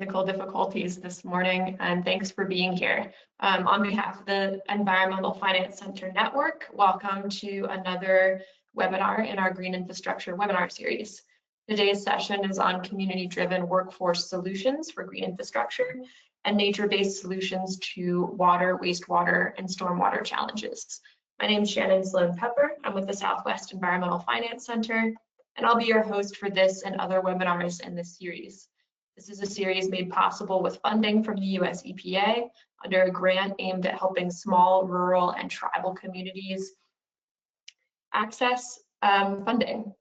technical difficulties this morning, and thanks for being here. On behalf of the Environmental Finance Center Network, welcome to another webinar in our Green Infrastructure webinar series. Today's session is on community-driven workforce solutions for green infrastructure and nature-based solutions to water, wastewater, and stormwater challenges. My name is Shannon Sloan Pepper. I'm with the Southwest Environmental Finance Center, and I'll be your host for this and other webinars in this series. This is a series made possible with funding from the US EPA under a grant aimed at helping small, rural, and tribal communities access funding.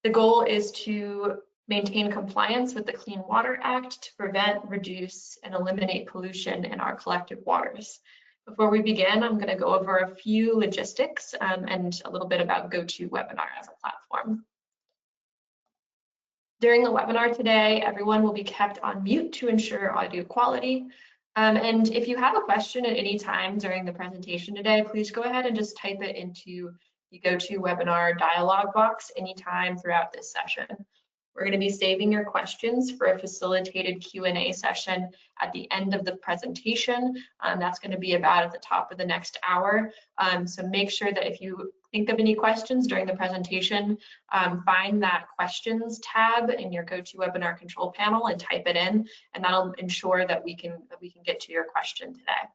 The goal is to maintain compliance with the Clean Water Act to prevent, reduce, and eliminate pollution in our collective waters. Before we begin, I'm going to go over a few logistics and a little bit about GoToWebinar as a platform. During the webinar today, everyone will be kept on mute to ensure audio quality. And if you have a question at any time during the presentation today, please go ahead and just type it into the GoToWebinar dialog box anytime throughout this session. We're going to be saving your questions for a facilitated Q&A session at the end of the presentation. That's going to be about at the top of the next hour. So make sure that if you think of any questions during the presentation, find that questions tab in your GoToWebinar control panel and type it in, and that'll ensure that we can get to your question today.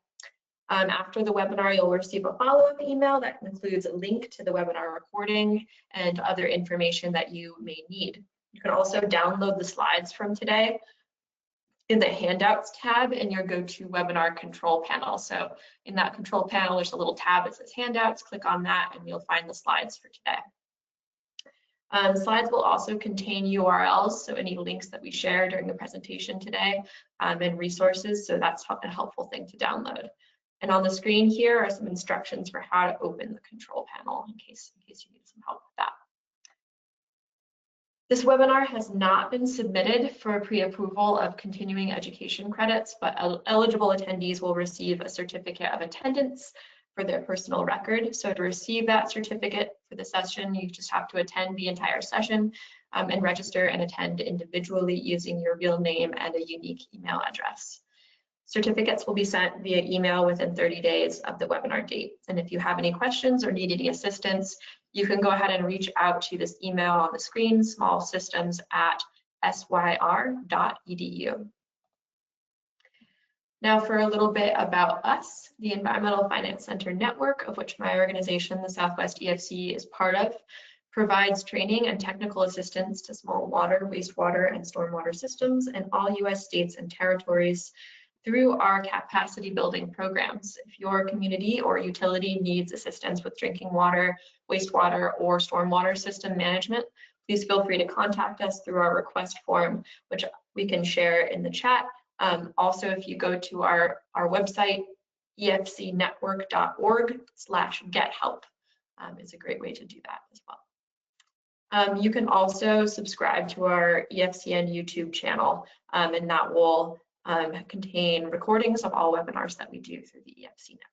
After the webinar, you'll receive a follow-up email that includes a link to the webinar recording and other information that you may need. You can also download the slides from today in the handouts tab in your GoToWebinar control panel. So in that control panel, there's a little tab that says handouts. Click on that and you'll find the slides for today. Slides will also contain URLs, so any links that we share during the presentation today and resources. So that's a helpful thing to download. And on the screen here are some instructions for how to open the control panel in case you need some help with that. This webinar has not been submitted for pre-approval of continuing education credits, but eligible attendees will receive a certificate of attendance for their personal record. So to receive that certificate for the session, you just have to attend the entire session and register and attend individually using your real name and a unique email address. Certificates will be sent via email within 30 days of the webinar date. And if you have any questions or need any assistance, you can go ahead and reach out to this email on the screen, smallsystems@syr.edu. Now for a little bit about us, the Environmental Finance Center Network, of which my organization, the Southwest EFC, is part of, provides training and technical assistance to small water, wastewater, and stormwater systems in all US states and territories through our capacity building programs. If your community or utility needs assistance with drinking water, wastewater, or stormwater system management, please feel free to contact us through our request form, which we can share in the chat. Also, if you go to our website, efcnetwork.org/gethelp is a great way to do that as well. You can also subscribe to our EFCN YouTube channel, and that will contain recordings of all webinars that we do through the EFC network.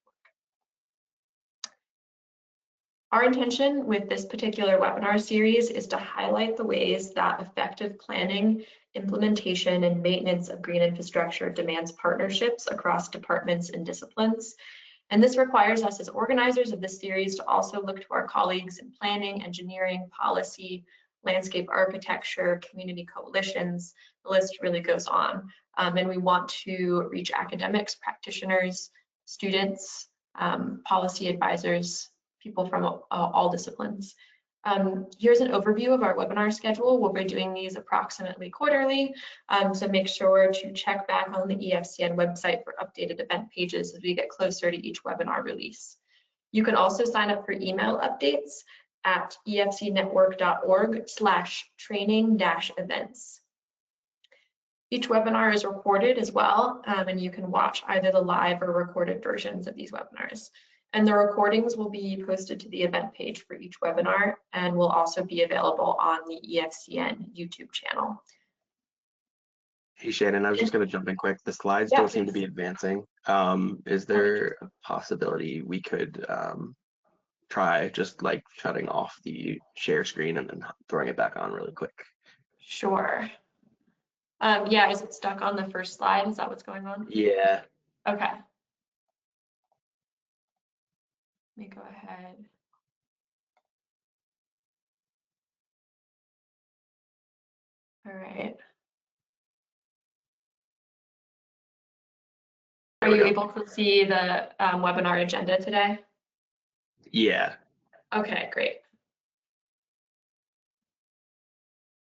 Our intention with this particular webinar series is to highlight the ways that effective planning, implementation, and maintenance of green infrastructure demands partnerships across departments and disciplines. And this requires us as organizers of this series to also look to our colleagues in planning, engineering, policy, landscape architecture, community coalitions. The list really goes on. And we want to reach academics, practitioners, students, policy advisors, people from all disciplines. Here's an overview of our webinar schedule. We'll be doing these approximately quarterly, so make sure to check back on the EFCN website for updated event pages as we get closer to each webinar release. You can also sign up for email updates at efcnetwork.org/training-events. Each webinar is recorded as well, and you can watch either the live or recorded versions of these webinars. And the recordings will be posted to the event page for each webinar and will also be available on the EFCN YouTube channel. Hey Shannon, I was just going to jump in quick. The slides don't seem to be advancing. Is there a possibility we could try just like shutting off the share screen and then throwing it back on really quick? Sure. Yeah, is it stuck on the first slide? Is that what's going on? Yeah. Okay. Let me go ahead. All right. Are you able to see the webinar agenda today? Yeah. Okay, great.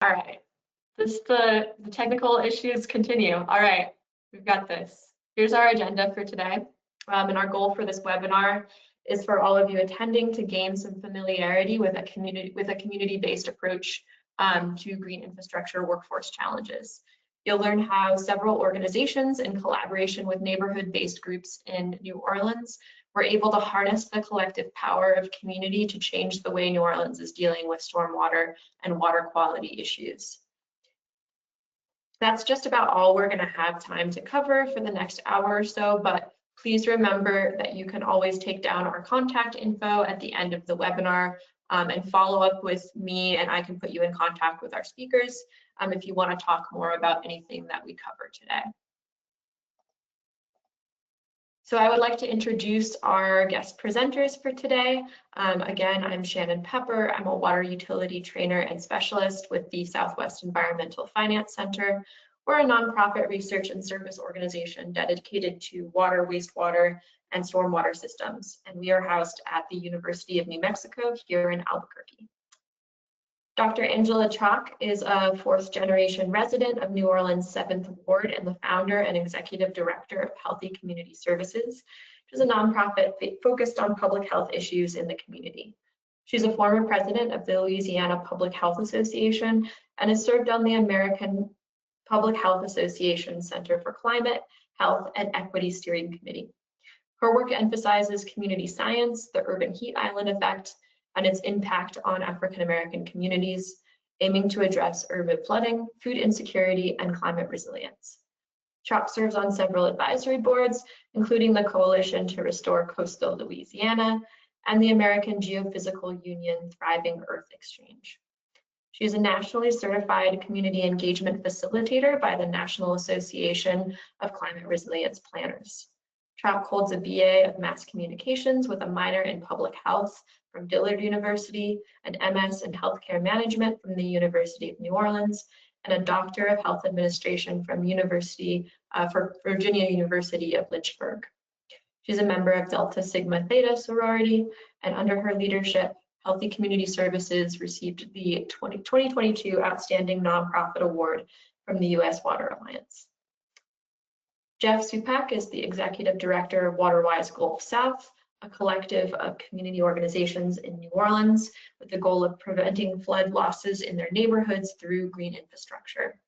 All right. The technical issues continue. All right, we've got this. Here's our agenda for today. And our goal for this webinar is for all of you attending to gain some familiarity with a community-based approach to green infrastructure workforce challenges. You'll learn how several organizations in collaboration with neighborhood-based groups in New Orleans were able to harness the collective power of community to change the way New Orleans is dealing with stormwater and water quality issues. That's just about all we're going to have time to cover for the next hour or so, but please remember that you can always take down our contact info at the end of the webinar and follow up with me, and I can put you in contact with our speakers if you want to talk more about anything that we cover today. So I would like to introduce our guest presenters for today. Again, I'm Shannon Pepper. I'm a water utility trainer and specialist with the Southwest Environmental Finance Center. We're a nonprofit research and service organization dedicated to water, wastewater, and stormwater systems. And we are housed at the University of New Mexico here in Albuquerque. Dr. Angela Chalk is a fourth-generation resident of New Orleans' 7th Ward and the founder and executive director of Healthy Community Services, which is a nonprofit focused on public health issues in the community. She's a former president of the Louisiana Public Health Association and has served on the American Public Health Association Center for Climate, Health, and Equity Steering Committee. Her work emphasizes community science, the urban heat island effect, and its impact on African American communities, aiming to address urban flooding, food insecurity, and climate resilience. Chalk serves on several advisory boards, including the Coalition to Restore Coastal Louisiana and the American Geophysical Union Thriving Earth Exchange. She is a nationally certified community engagement facilitator by the National Association of Climate Resilience Planners. Chalk holds a BA of Mass Communications with a minor in Public Health from Dillard University, an MS in Healthcare Management from the University of New Orleans, and a Doctor of Health Administration from Virginia University of Lynchburg. She's a member of Delta Sigma Theta sorority, and under her leadership, Healthy Community Services received the 2022 Outstanding Nonprofit Award from the U.S. Water Alliance. Jeff Supak is the Executive Director of WaterWise Gulf South, a collective of community organizations in New Orleans with the goal of preventing flood losses in their neighborhoods through green infrastructure.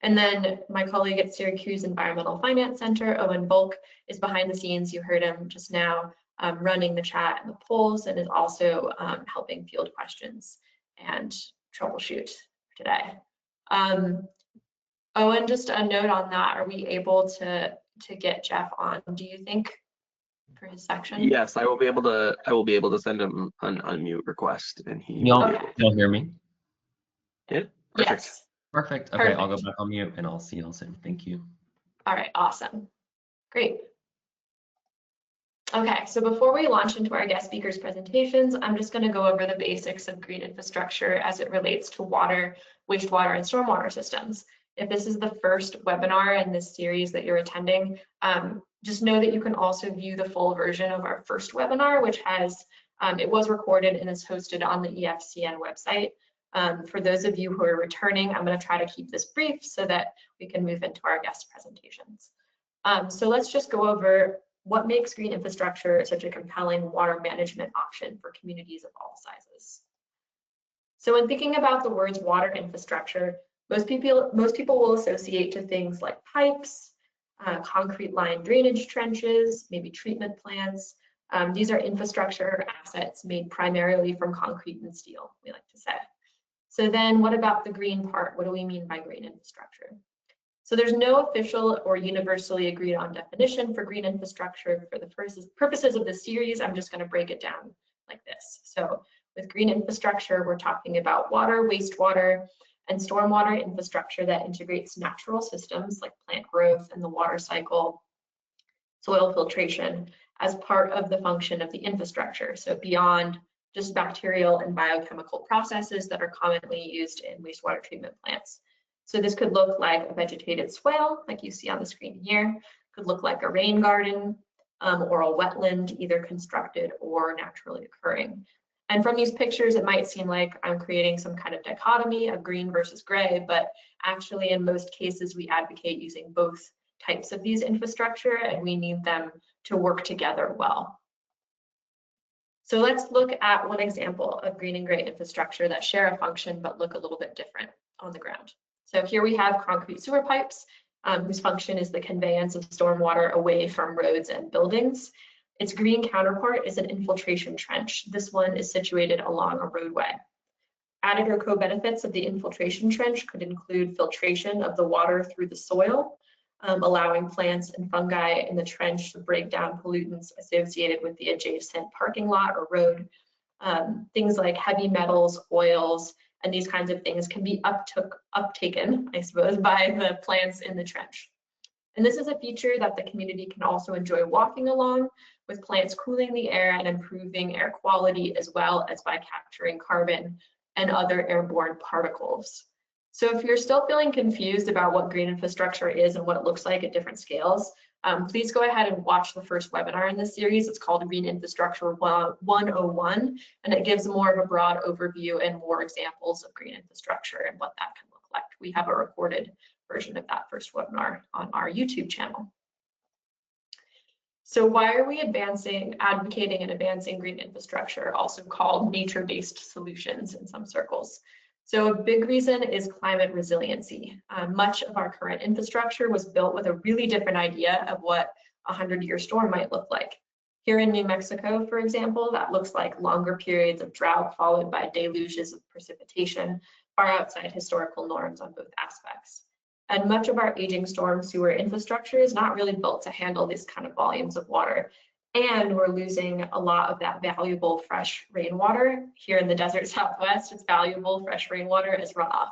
And then my colleague at Syracuse Environmental Finance Center, Owen Bulk, is behind the scenes. You heard him just now running the chat and the polls, and is also helping field questions and troubleshoot today. Owen, just a note on that. Are we able to get Jeff on, do you think, for his section? Yes, I will be able to send him an unmute request, and You'll hear me? Yeah, perfect. Yes. Perfect. Okay, I'll go back on mute and I'll see y'all soon. Thank you. All right, awesome. Great. Okay, so before we launch into our guest speakers' presentations, I'm just going to go over the basics of green infrastructure as it relates to water, wastewater, and stormwater systems. If this is the first webinar in this series that you're attending, just know that you can also view the full version of our first webinar, which has, it was recorded and is hosted on the EFCN website. For those of you who are returning, I'm going to try to keep this brief so that we can move into our guest presentations. So let's just go over what makes green infrastructure such a compelling water management option for communities of all sizes. So when thinking about the words water infrastructure, most people will associate to things like pipes, concrete lined drainage trenches, maybe treatment plants. These are infrastructure assets made primarily from concrete and steel, we like to say. So then what about the green part? What do we mean by green infrastructure? So there's no official or universally agreed on definition for green infrastructure. For the purposes of this series, I'm just going to break it down like this. So with green infrastructure, we're talking about water, wastewater, and stormwater infrastructure that integrates natural systems like plant growth and the water cycle, soil filtration as part of the function of the infrastructure. So beyond just bacterial and biochemical processes that are commonly used in wastewater treatment plants. So this could look like a vegetated swale, like you see on the screen here, could look like a rain garden or a wetland, either constructed or naturally occurring. And from these pictures, it might seem like I'm creating some kind of dichotomy of green versus gray, but actually in most cases, we advocate using both types of these infrastructure, and we need them to work together well. So let's look at one example of green and gray infrastructure that share a function but look a little bit different on the ground. So here we have concrete sewer pipes whose function is the conveyance of stormwater away from roads and buildings. Its green counterpart is an infiltration trench. This one is situated along a roadway. Added or co-benefits of the infiltration trench could include filtration of the water through the soil, allowing plants and fungi in the trench to break down pollutants associated with the adjacent parking lot or road. Things like heavy metals, oils, and these kinds of things can be uptaken, I suppose, by the plants in the trench. And this is a feature that the community can also enjoy walking along, with plants cooling the air and improving air quality, as well as by capturing carbon and other airborne particles. So if you're still feeling confused about what green infrastructure is and what it looks like at different scales, please go ahead and watch the first webinar in this series. It's called Green Infrastructure 101, and it gives more of a broad overview and more examples of green infrastructure and what that can look like. We have a recorded version of that first webinar on our YouTube channel. So why are we advocating and advancing green infrastructure, also called nature-based solutions in some circles? So a big reason is climate resiliency. Much of our current infrastructure was built with a really different idea of what a 100-year storm might look like. Here in New Mexico, for example, that looks like longer periods of drought followed by deluges of precipitation, far outside historical norms on both aspects. And much of our aging storm sewer infrastructure is not really built to handle these kind of volumes of water. And we're losing a lot of that valuable fresh rainwater. Here in the desert Southwest, it's valuable fresh rainwater as runoff.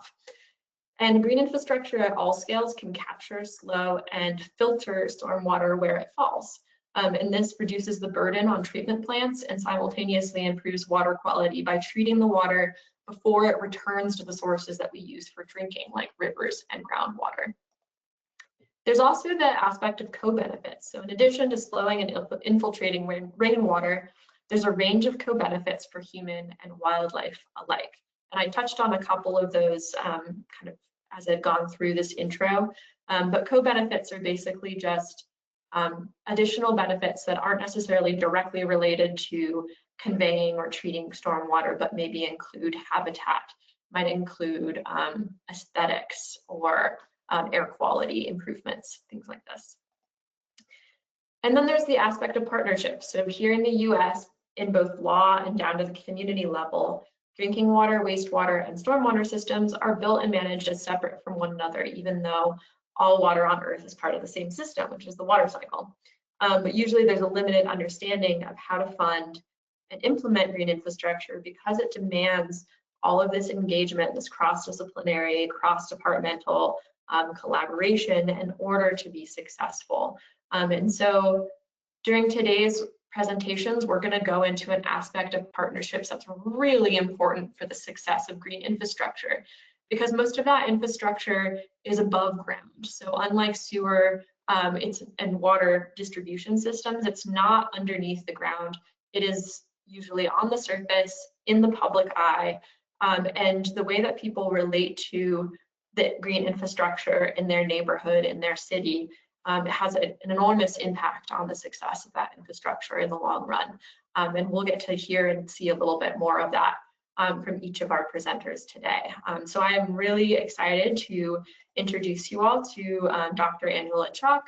And green infrastructure at all scales can capture, slow, and filter stormwater where it falls. And this reduces the burden on treatment plants and simultaneously improves water quality by treating the water before it returns to the sources that we use for drinking, like rivers and groundwater. There's also the aspect of co-benefits. So in addition to slowing and infiltrating rainwater, there's a range of co-benefits for human and wildlife alike. And I touched on a couple of those kind of as I've gone through this intro, but co-benefits are basically just additional benefits that aren't necessarily directly related to conveying or treating stormwater, but maybe include habitat, might include aesthetics or air quality improvements, things like this. And then there's the aspect of partnerships. So here in the US, in both law and down to the community level, drinking water, wastewater, and stormwater systems are built and managed as separate from one another, even though all water on Earth is part of the same system, which is the water cycle. But usually there's a limited understanding of how to fund and implement green infrastructure because it demands all of this engagement, this cross-disciplinary, cross-departmental collaboration in order to be successful. And so during today's presentations, we're going to go into an aspect of partnerships that's really important for the success of green infrastructure, because most of that infrastructure is above ground. So unlike sewer and water distribution systems, it's not underneath the ground. It is usually on the surface, in the public eye, and the way that people relate to the green infrastructure in their neighborhood, in their city, it has an enormous impact on the success of that infrastructure in the long run. And we'll get to hear and see a little bit more of that from each of our presenters today. So I am really excited to introduce you all to Dr. Angela Chalk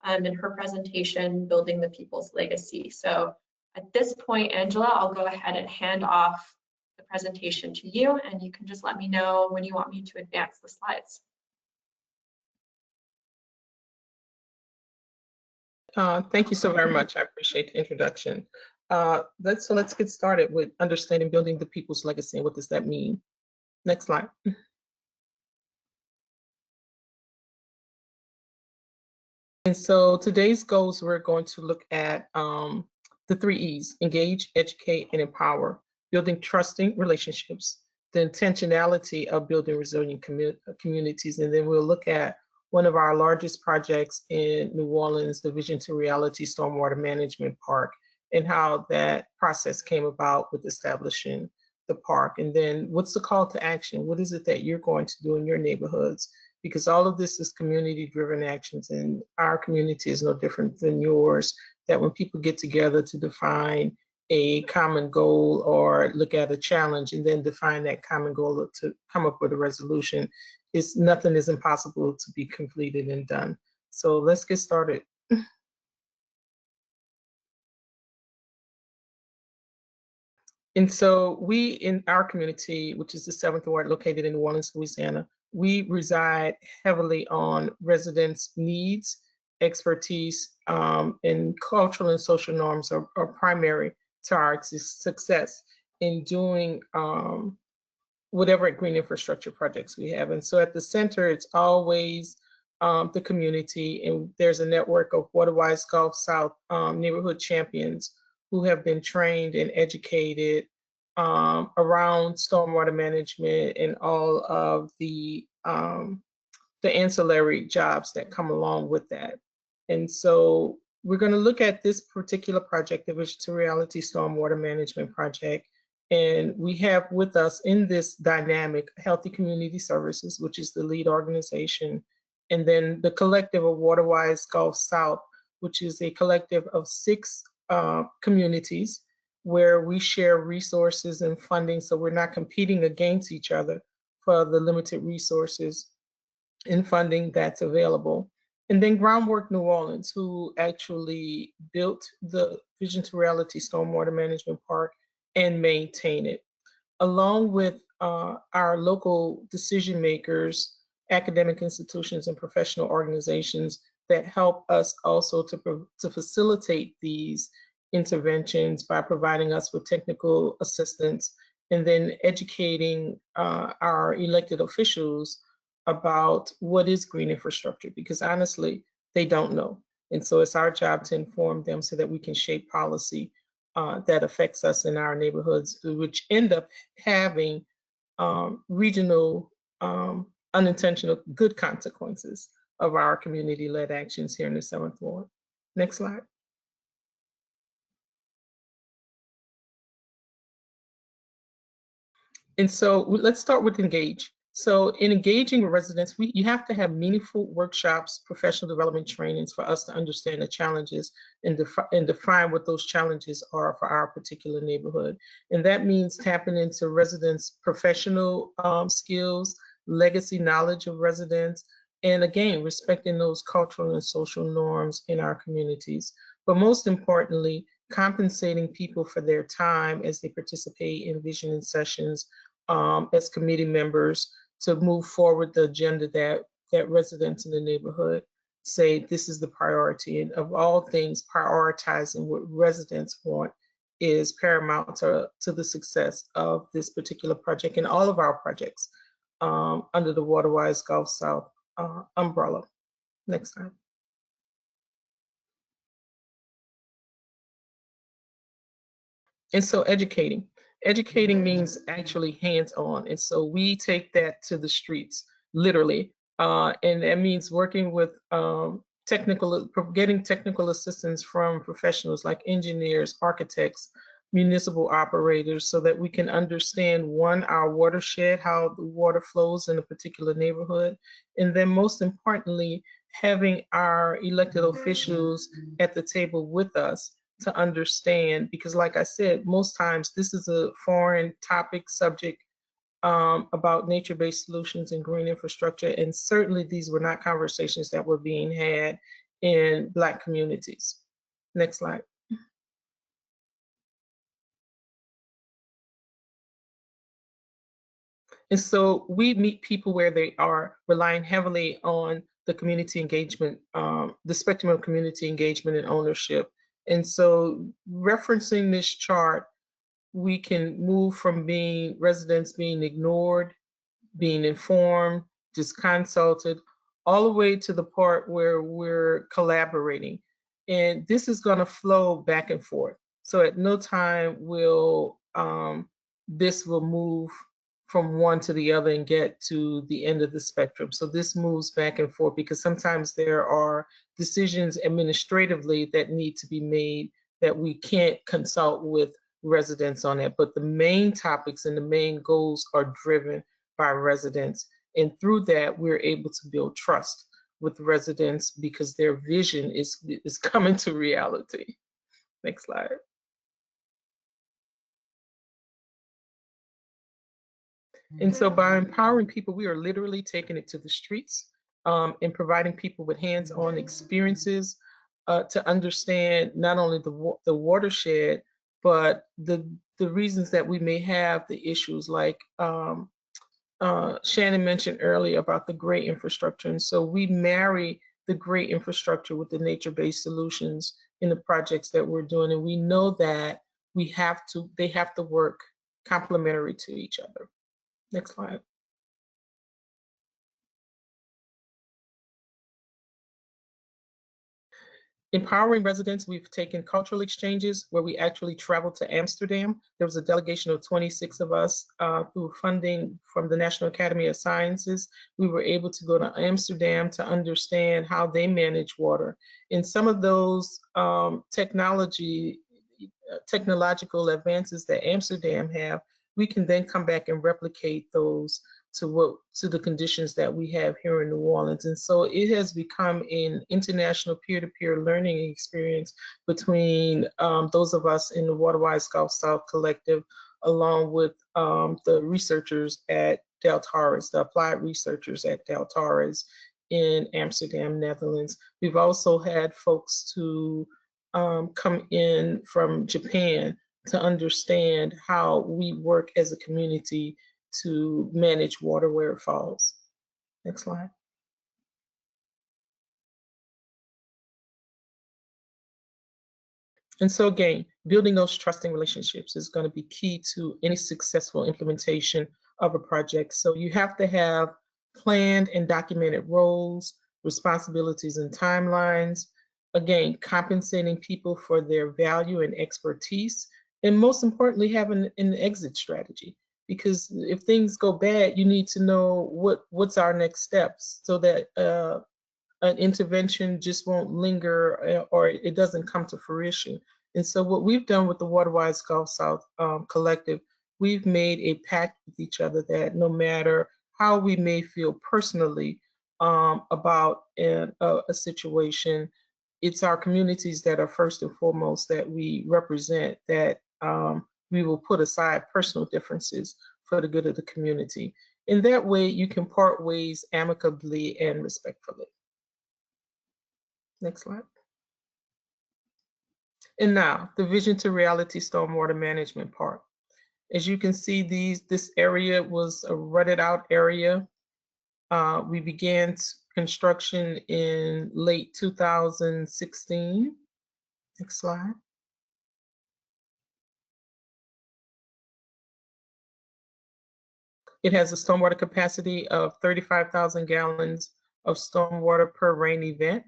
and her presentation, Building the People's Legacy. So at this point, Angela, I'll go ahead and hand off the presentation to you, and you can just let me know when you want me to advance the slides. Thank you so very much. I appreciate the introduction. Let's get started with understanding building the people's legacy and what does that mean. Next slide. And so today's goals, we're going to look at the 3 E's: engage, educate, and empower, building trusting relationships, the intentionality of building resilient communities. And then we'll look at one of our largest projects in New Orleans, the Vision to Reality Stormwater Management Park, and how that process came about with establishing the park. And then what's the call to action? What is it that you're going to do in your neighborhoods? Because all of this is community-driven actions, and our community is no different than yours, that when people get together to define a common goal or look at a challenge and then define that common goal to come up with a resolution, nothing is impossible to be completed and done. So let's get started. And so we, in our community, which is the 7th Ward located in New Orleans, Louisiana, we reside heavily on residents' needs, expertise, and cultural and social norms are primary to our success in doing whatever green infrastructure projects we have. And so at the center, it's always the community, and there's a network of Waterwise Gulf South neighborhood champions who have been trained and educated around stormwater management and all of the ancillary jobs that come along with that. And so we're going to look at this particular project, the Vision to Reality Stormwater Management Project. And we have with us in this dynamic Healthy Community Services, which is the lead organization, and then the collective of Waterwise Gulf South, which is a collective of 6 communities where we share resources and funding, so we're not competing against each other for the limited resources and funding that's available. And then Groundwork New Orleans, who actually built the Vision to Reality Stormwater Management Park and maintain it, along with our local decision makers, academic institutions, and professional organizations that help us also to facilitate these interventions by providing us with technical assistance, and then educating our elected officials about what is green infrastructure, because honestly, they don't know. And so it's our job to inform them so that we can shape policy that affects us in our neighborhoods, which end up having regional unintentional good consequences of our community-led actions here in the 7th Ward. Next slide. And so let's start with engage. So in engaging with residents, you have to have meaningful workshops, professional development trainings for us to understand the challenges and define what those challenges are for our particular neighborhood. And that means tapping into residents' professional skills, legacy knowledge of residents, and again, respecting those cultural and social norms in our communities. But most importantly, compensating people for their time as they participate in visioning sessions as committee members to move forward the agenda that residents in the neighborhood say this is the priority. And of all things, prioritizing what residents want is paramount to the success of this particular project and all of our projects under the Waterwise Gulf South umbrella. Next slide. And so educating means actually hands-on. And so we take that to the streets, literally. And that means working with getting technical assistance from professionals like engineers, architects, municipal operators, so that we can understand, one, our watershed, how the water flows in a particular neighborhood. And then most importantly, having our elected officials at the table with us to understand, because like I said, most times this is a foreign topic subject about nature-based solutions and green infrastructure. And certainly these were not conversations that were being had in Black communities. Next slide. And so we meet people where they are, relying heavily on the community engagement, the spectrum of community engagement and ownership. And so referencing this chart, we can move from residents being ignored, being informed, disconsulted, all the way to the part where we're collaborating. And this is going to flow back and forth. So at no time will this will move from one to the other and get to the end of the spectrum. So this moves back and forth because sometimes there are decisions administratively that need to be made that we can't consult with residents on it. But the main topics and the main goals are driven by residents. And through that, we're able to build trust with residents because their vision is coming to reality. Next slide. And so by empowering people, we are literally taking it to the streets and providing people with hands-on experiences to understand not only the watershed, but the reasons that we may have the issues like Shannon mentioned earlier about the great infrastructure. And so we marry the great infrastructure with the nature-based solutions in the projects that we're doing. And we know that they have to work complementary to each other. Next slide. Empowering residents, we've taken cultural exchanges where we actually traveled to Amsterdam. There was a delegation of 26 of us through funding from the National Academy of Sciences. We were able to go to Amsterdam to understand how they manage water. And some of those technological advances that Amsterdam have, we can then come back and replicate those to the conditions that we have here in New Orleans. And so it has become an international peer-to-peer learning experience between those of us in the Waterwise Gulf South Collective, along with the researchers at Del Torres, the applied researchers at Del Torres in Amsterdam, Netherlands. We've also had folks to come in from Japan to understand how we work as a community to manage water where it falls. Next slide. And so again, building those trusting relationships is going to be key to any successful implementation of a project. So you have to have planned and documented roles, responsibilities, and timelines. Again, compensating people for their value and expertise. And most importantly, having an exit strategy. Because if things go bad, you need to know what's our next steps so that an intervention just won't linger or it doesn't come to fruition. And so what we've done with the Waterwise Gulf South Collective, we've made a pact with each other that no matter how we may feel personally about a situation, it's our communities that are first and foremost that we represent, that we will put aside personal differences for the good of the community. In that way, you can part ways amicably and respectfully. Next slide. And now, the vision to reality stormwater management part. As you can see, this area was a rutted out area. We began construction in late 2016. Next slide. It has a stormwater capacity of 35,000 gallons of stormwater per rain event.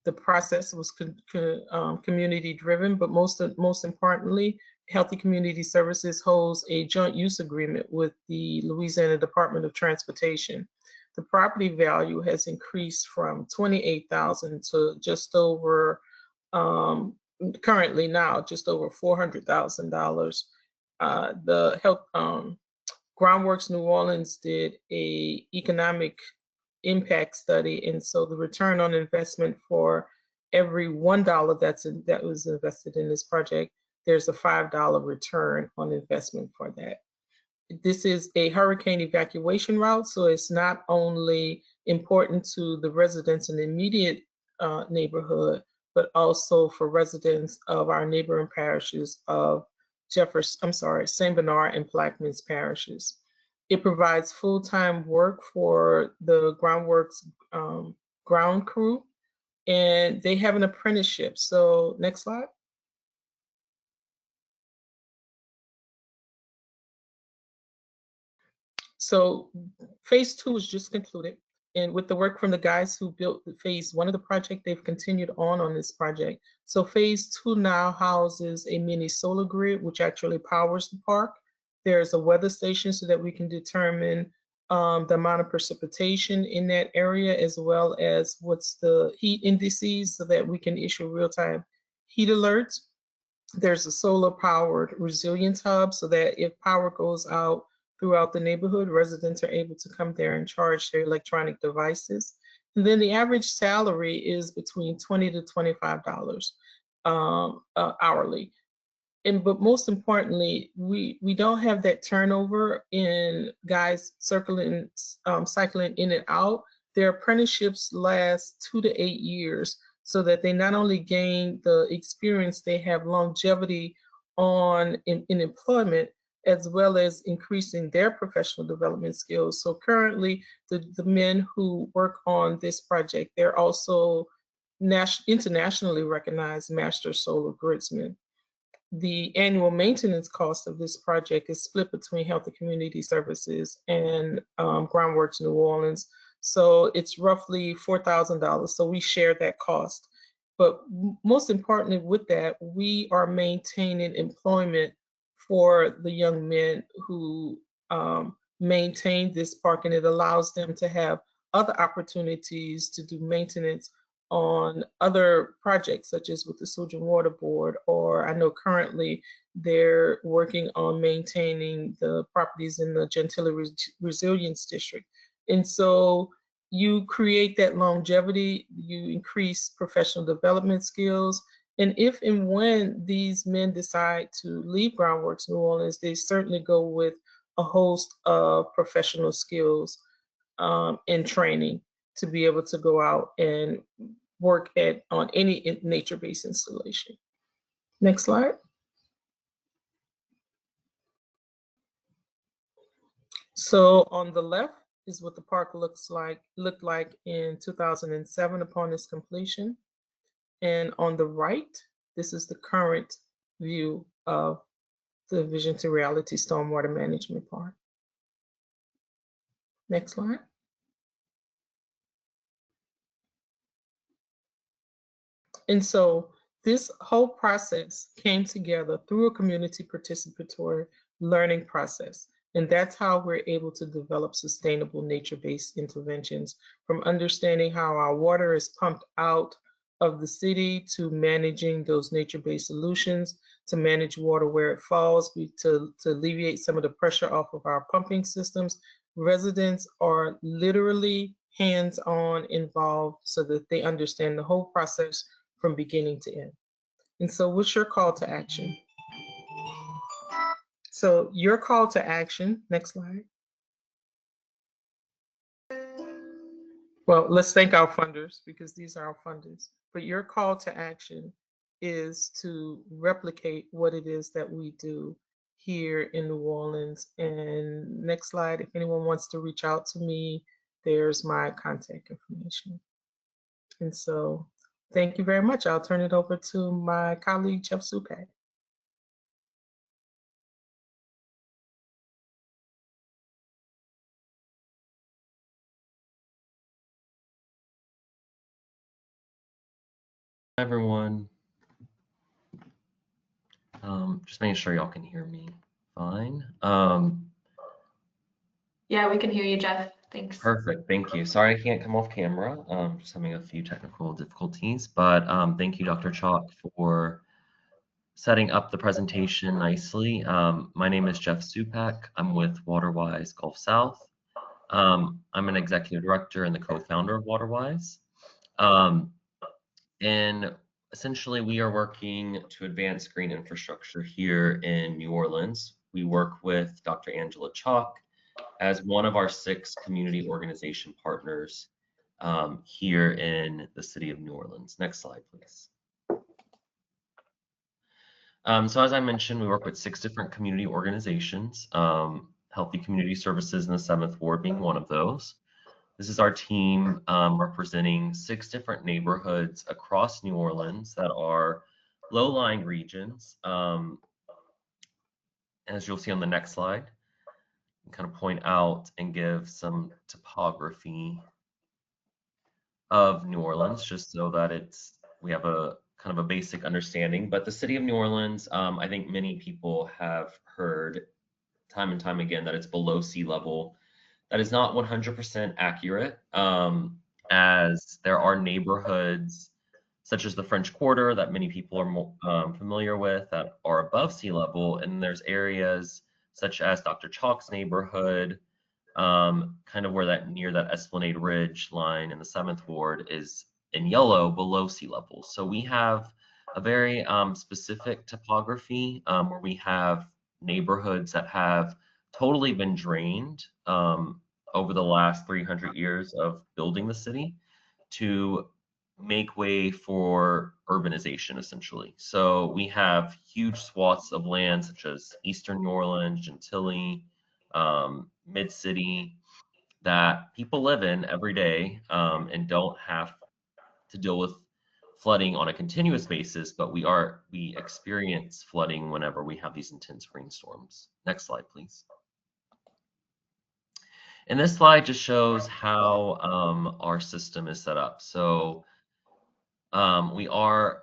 The process was community driven, but most importantly, Healthy Community Services holds a joint use agreement with the Louisiana Department of Transportation. The property value has increased from $28,000 to just over, currently now, just over $400,000. The health Groundworks New Orleans did a economic impact study, and so the return on investment for every $1 that was invested in this project, there's a $5 return on investment for that. This is a hurricane evacuation route, so it's not only important to the residents in the immediate neighborhood, but also for residents of our neighboring parishes of St. Bernard and Plaquemines parishes. It provides full-time work for the Groundworks ground crew, and they have an apprenticeship. So next slide. So phase 2 is just concluded. And with the work from the guys who built the phase 1 of the project, they've continued on this project. So phase 2 now houses a mini solar grid, which actually powers the park. There's a weather station so that we can determine the amount of precipitation in that area, as well as what's the heat indices so that we can issue real-time heat alerts. There's a solar powered resilience hub so that if power goes out throughout the neighborhood, residents are able to come there and charge their electronic devices. And then the average salary is between $20 to $25 hourly. But most importantly, we don't have that turnover in guys cycling in and out. Their apprenticeships last 2 to 8 years, so that they not only gain the experience, they have longevity in employment, as well as increasing their professional development skills. So currently, the men who work on this project, they're also internationally recognized master solar gridsmen. The annual maintenance cost of this project is split between Health and Community Services and Groundworks New Orleans. So it's roughly $4,000. So we share that cost. But most importantly with that, we are maintaining employment for the young men who maintain this park, and it allows them to have other opportunities to do maintenance on other projects, such as with the Sewage and Water Board, or I know currently they're working on maintaining the properties in the Gentilly Resilience District. And so you create that longevity, you increase professional development skills, and if and when these men decide to leave Groundworks New Orleans, they certainly go with a host of professional skills and training to be able to go out and work on any nature-based installation. Next slide. So on the left is what the park looked like in 2007 upon its completion. And on the right, this is the current view of the Vision to Reality Stormwater Management Park. Next slide. And so this whole process came together through a community participatory learning process. And that's how we're able to develop sustainable nature-based interventions, from understanding how our water is pumped out of the city, to managing those nature-based solutions, to manage water where it falls, to alleviate some of the pressure off of our pumping systems. Residents are literally hands-on involved so that they understand the whole process from beginning to end. And so what's your call to action? So your call to action, next slide. Well, let's thank our funders, because these are our funders. But your call to action is to replicate what it is that we do here in New Orleans. And next slide, if anyone wants to reach out to me, there's my contact information. And so thank you very much. I'll turn it over to my colleague, Jeff Supak. Everyone. Just making sure y'all can hear me fine. Yeah, we can hear you, Jeff. Thanks. Perfect, thank you. Sorry I can't come off camera. Just having a few technical difficulties, but thank you, Dr. Chalk, for setting up the presentation nicely. My name is Jeff Supak. I'm with WaterWise Gulf South. I'm an executive director and the co-founder of WaterWise. And essentially, we are working to advance green infrastructure here in New Orleans. We work with Dr. Angela Chalk as one of our 6 community organization partners here in the city of New Orleans. Next slide, please. So as I mentioned, we work with 6 different community organizations, Healthy Community Services in the 7th Ward being one of those. This is our team representing 6 different neighborhoods across New Orleans that are low-lying regions. As you'll see on the next slide, kind of point out and give some topography of New Orleans, just so that we have a kind of a basic understanding. But the city of New Orleans, I think many people have heard time and time again that it's below sea level. That is not 100% accurate, as there are neighborhoods such as the French Quarter that many people are familiar with that are above sea level, and there's areas such as Dr. Chalk's neighborhood, kind of where that near that Esplanade Ridge line in the 7th Ward is in yellow below sea level. So we have a very specific topography where we have neighborhoods that have totally been drained over the last 300 years of building the city to make way for urbanization, essentially. So we have huge swaths of land such as Eastern New Orleans, Gentilly, Mid-City, that people live in every day and don't have to deal with flooding on a continuous basis, but we experience flooding whenever we have these intense rainstorms. Next slide, please. And this slide just shows how our system is set up. So we are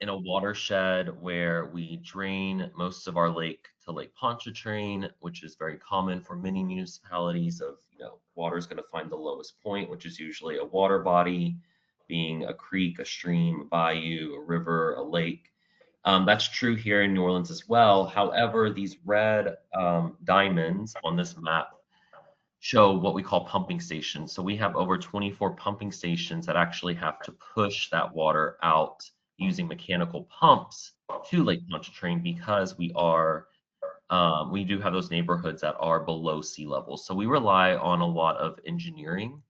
in a watershed where we drain most of our lake to Lake Pontchartrain, which is very common for many municipalities of, water is going to find the lowest point, which is usually a water body, being a creek, a stream, a bayou, a river, a lake. That's true here in New Orleans as well. However, these red diamonds on this map show what we call pumping stations. So we have over 24 pumping stations that actually have to push that water out using mechanical pumps to Lake Pontchartrain because we do have those neighborhoods that are below sea level. So we rely on a lot of engineering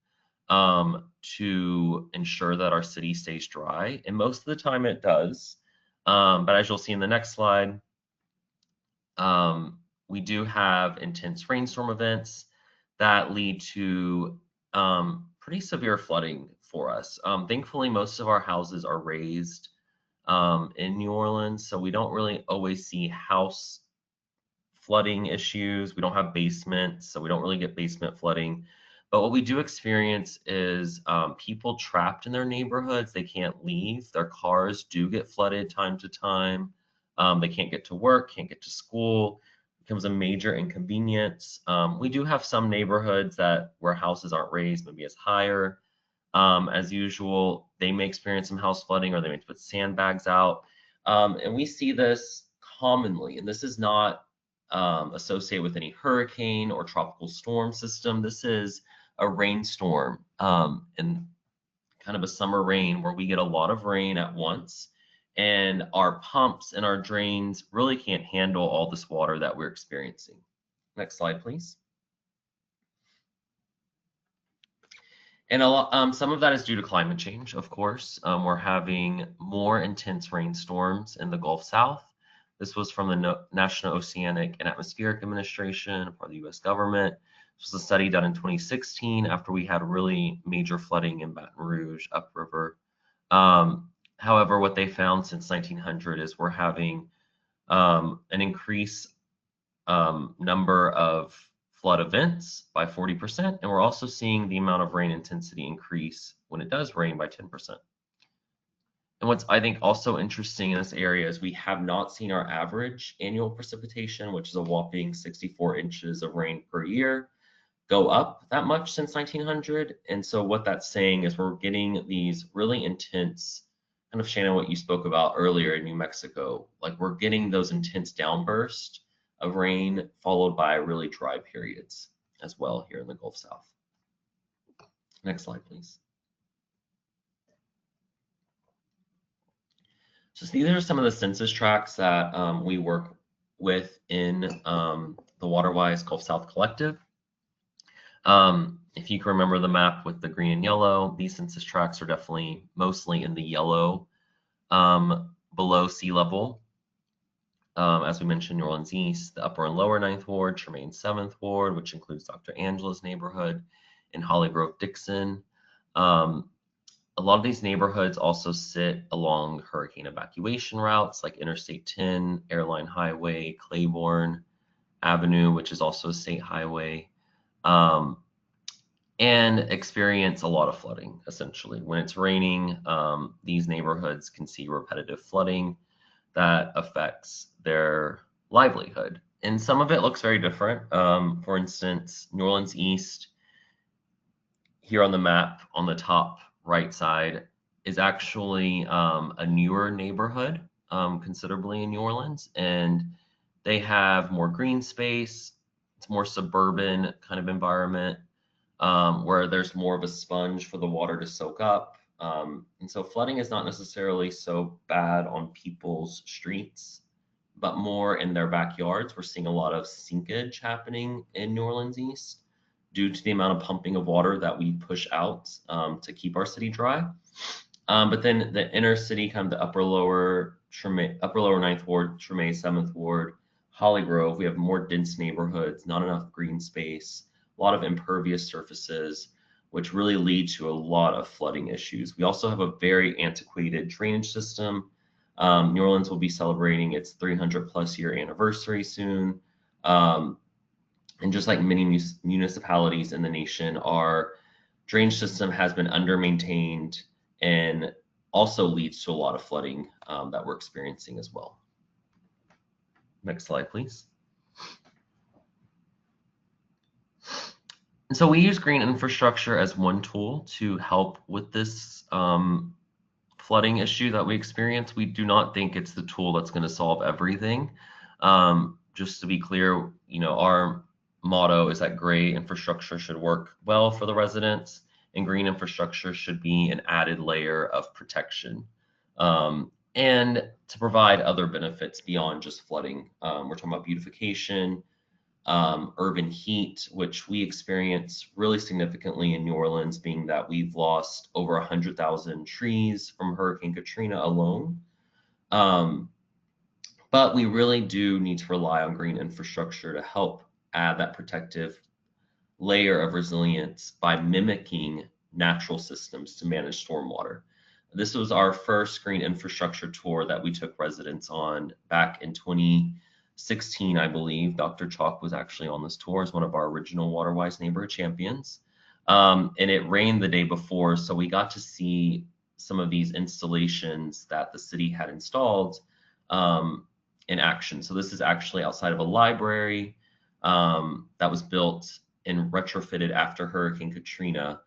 to ensure that our city stays dry. And most of the time it does. But as you'll see in the next slide, we do have intense rainstorm events that lead to pretty severe flooding for us. Thankfully, most of our houses are raised in New Orleans, so we don't really always see house flooding issues. We don't have basements, so we don't really get basement flooding. But what we do experience is people trapped in their neighborhoods. They can't leave. Their cars do get flooded time to time. They can't get to work, can't get to school. It becomes a major inconvenience. We do have some neighborhoods where houses aren't raised, maybe as higher. As usual, they may experience some house flooding or they may put sandbags out. And we see this commonly, and this is not associated with any hurricane or tropical storm system. This is a rainstorm and kind of a summer rain where we get a lot of rain at once, and our pumps and our drains really can't handle all this water that we're experiencing. Next slide, please. And some of that is due to climate change, of course. We're having more intense rainstorms in the Gulf South. This was from the National Oceanic and Atmospheric Administration, part of the US government. This was a study done in 2016 after we had really major flooding in Baton Rouge, upriver. However, what they found since 1900 is we're having an increased number of flood events by 40%, and we're also seeing the amount of rain intensity increase when it does rain by 10%. And what's I think also interesting in this area is we have not seen our average annual precipitation, which is a whopping 64 inches of rain per year, go up that much since 1900. And so what that's saying is we're getting these really intense, kind of Shannon, what you spoke about earlier in New Mexico, like we're getting those intense downbursts of rain followed by really dry periods as well here in the Gulf South. Next slide, please. So these are some of the census tracts that we work with in the WaterWise Gulf South Collective. If you can remember the map with the green and yellow, these census tracts are definitely mostly in the yellow below sea level. As we mentioned, New Orleans East, the upper and lower 9th Ward, Tremaine 7th Ward, which includes Dr. Angela's neighborhood, and Holly Grove Dixon. A lot of these neighborhoods also sit along hurricane evacuation routes like Interstate 10, Airline Highway, Claiborne Avenue, which is also a state highway. and experience a lot of flooding, essentially. When it's raining, these neighborhoods can see repetitive flooding that affects their livelihood. And some of it looks very different. For instance, New Orleans East, here on the map on the top right side, is actually a newer neighborhood, considerably in New Orleans, and they have more green space. It's more suburban kind of environment, where there's more of a sponge for the water to soak up. And so flooding is not necessarily so bad on people's streets, but more in their backyards. We're seeing a lot of sinkage happening in New Orleans East due to the amount of pumping of water that we push out to keep our city dry. But then the inner city, kind of the upper lower Ninth Ward, Treme, 7th Ward, Holly Grove, we have more dense neighborhoods, not enough green space, a lot of impervious surfaces, which really lead to a lot of flooding issues. We also have a very antiquated drainage system. New Orleans will be celebrating its 300+ year anniversary soon. And just like many municipalities in the nation, our drainage system has been under-maintained and also leads to a lot of flooding that we're experiencing as well. Next slide, please. And so we use green infrastructure as one tool to help with this flooding issue that we experience. We do not think it's the tool that's going to solve everything. Just to be clear, our motto is that gray infrastructure should work well for the residents, and green infrastructure should be an added layer of protection and to provide other benefits beyond just flooding. We're talking about beautification, urban heat, which we experience really significantly in New Orleans, being that we've lost over 100,000 trees from Hurricane Katrina alone. But we really do need to rely on green infrastructure to help add that protective layer of resilience by mimicking natural systems to manage stormwater. This was our first green infrastructure tour that we took residents on back in 2016, I believe. Dr. Chalk was actually on this tour as one of our original WaterWise neighborhood champions. And it rained the day before, so we got to see some of these installations that the city had installed in action. So this is actually outside of a library that was built and retrofitted after Hurricane Katrina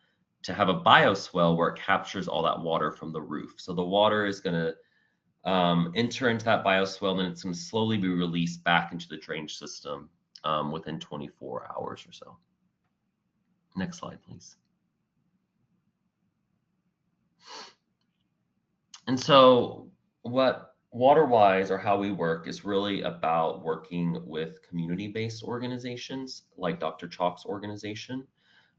to have a bioswale where it captures all that water from the roof. So the water is going to enter into that bioswale, and then it's going to slowly be released back into the drainage system within 24 hours or so. Next slide, please. And so what WaterWise, or how we work, is really about working with community-based organizations like Dr. Chalk's organization.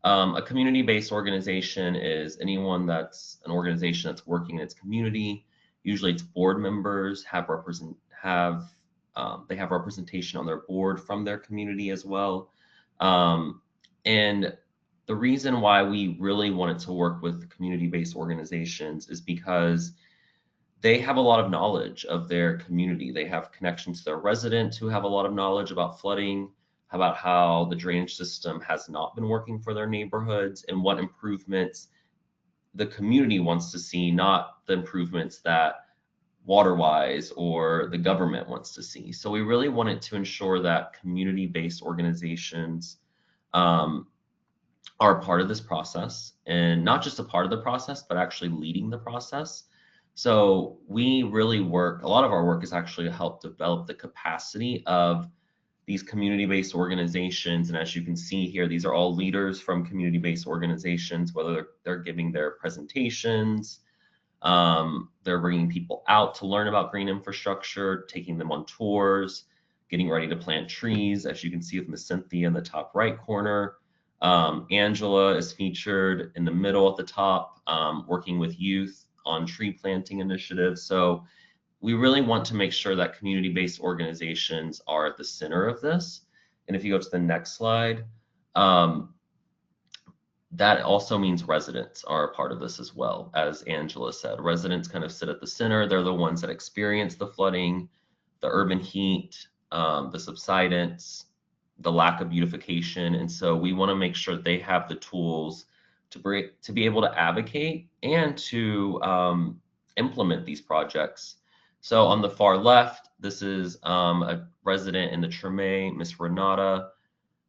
A community-based organization is anyone that's an organization that's working in its community. Usually its board members have representation on their board from their community as well. And the reason why we really wanted to work with community-based organizations is because they have a lot of knowledge of their community. They have connections to their residents who have a lot of knowledge about flooding, about how the drainage system has not been working for their neighborhoods, and what improvements the community wants to see, not the improvements that WaterWise or the government wants to see. So we really wanted to ensure that community-based organizations are part of this process, and not just a part of the process, but actually leading the process. So we really work, a lot of our work is actually to help develop the capacity of these community-based organizations. And as you can see here, these are all leaders from community-based organizations, whether they're giving their presentations, they're bringing people out to learn about green infrastructure, taking them on tours, getting ready to plant trees, as you can see with Miss Cynthia in the top right corner. Angela is featured in the middle at the top, working with youth on tree planting initiatives. So we really want to make sure that community-based organizations are at the center of this. And if you go to the next slide, that also means residents are a part of this as well. As Angela said, residents kind of sit at the center. They're the ones that experience the flooding, the urban heat, the subsidence, the lack of beautification. And so we want to make sure that they have the tools to be able to advocate and to implement these projects. So on the far left, this is a resident in the Treme, Miss Renata,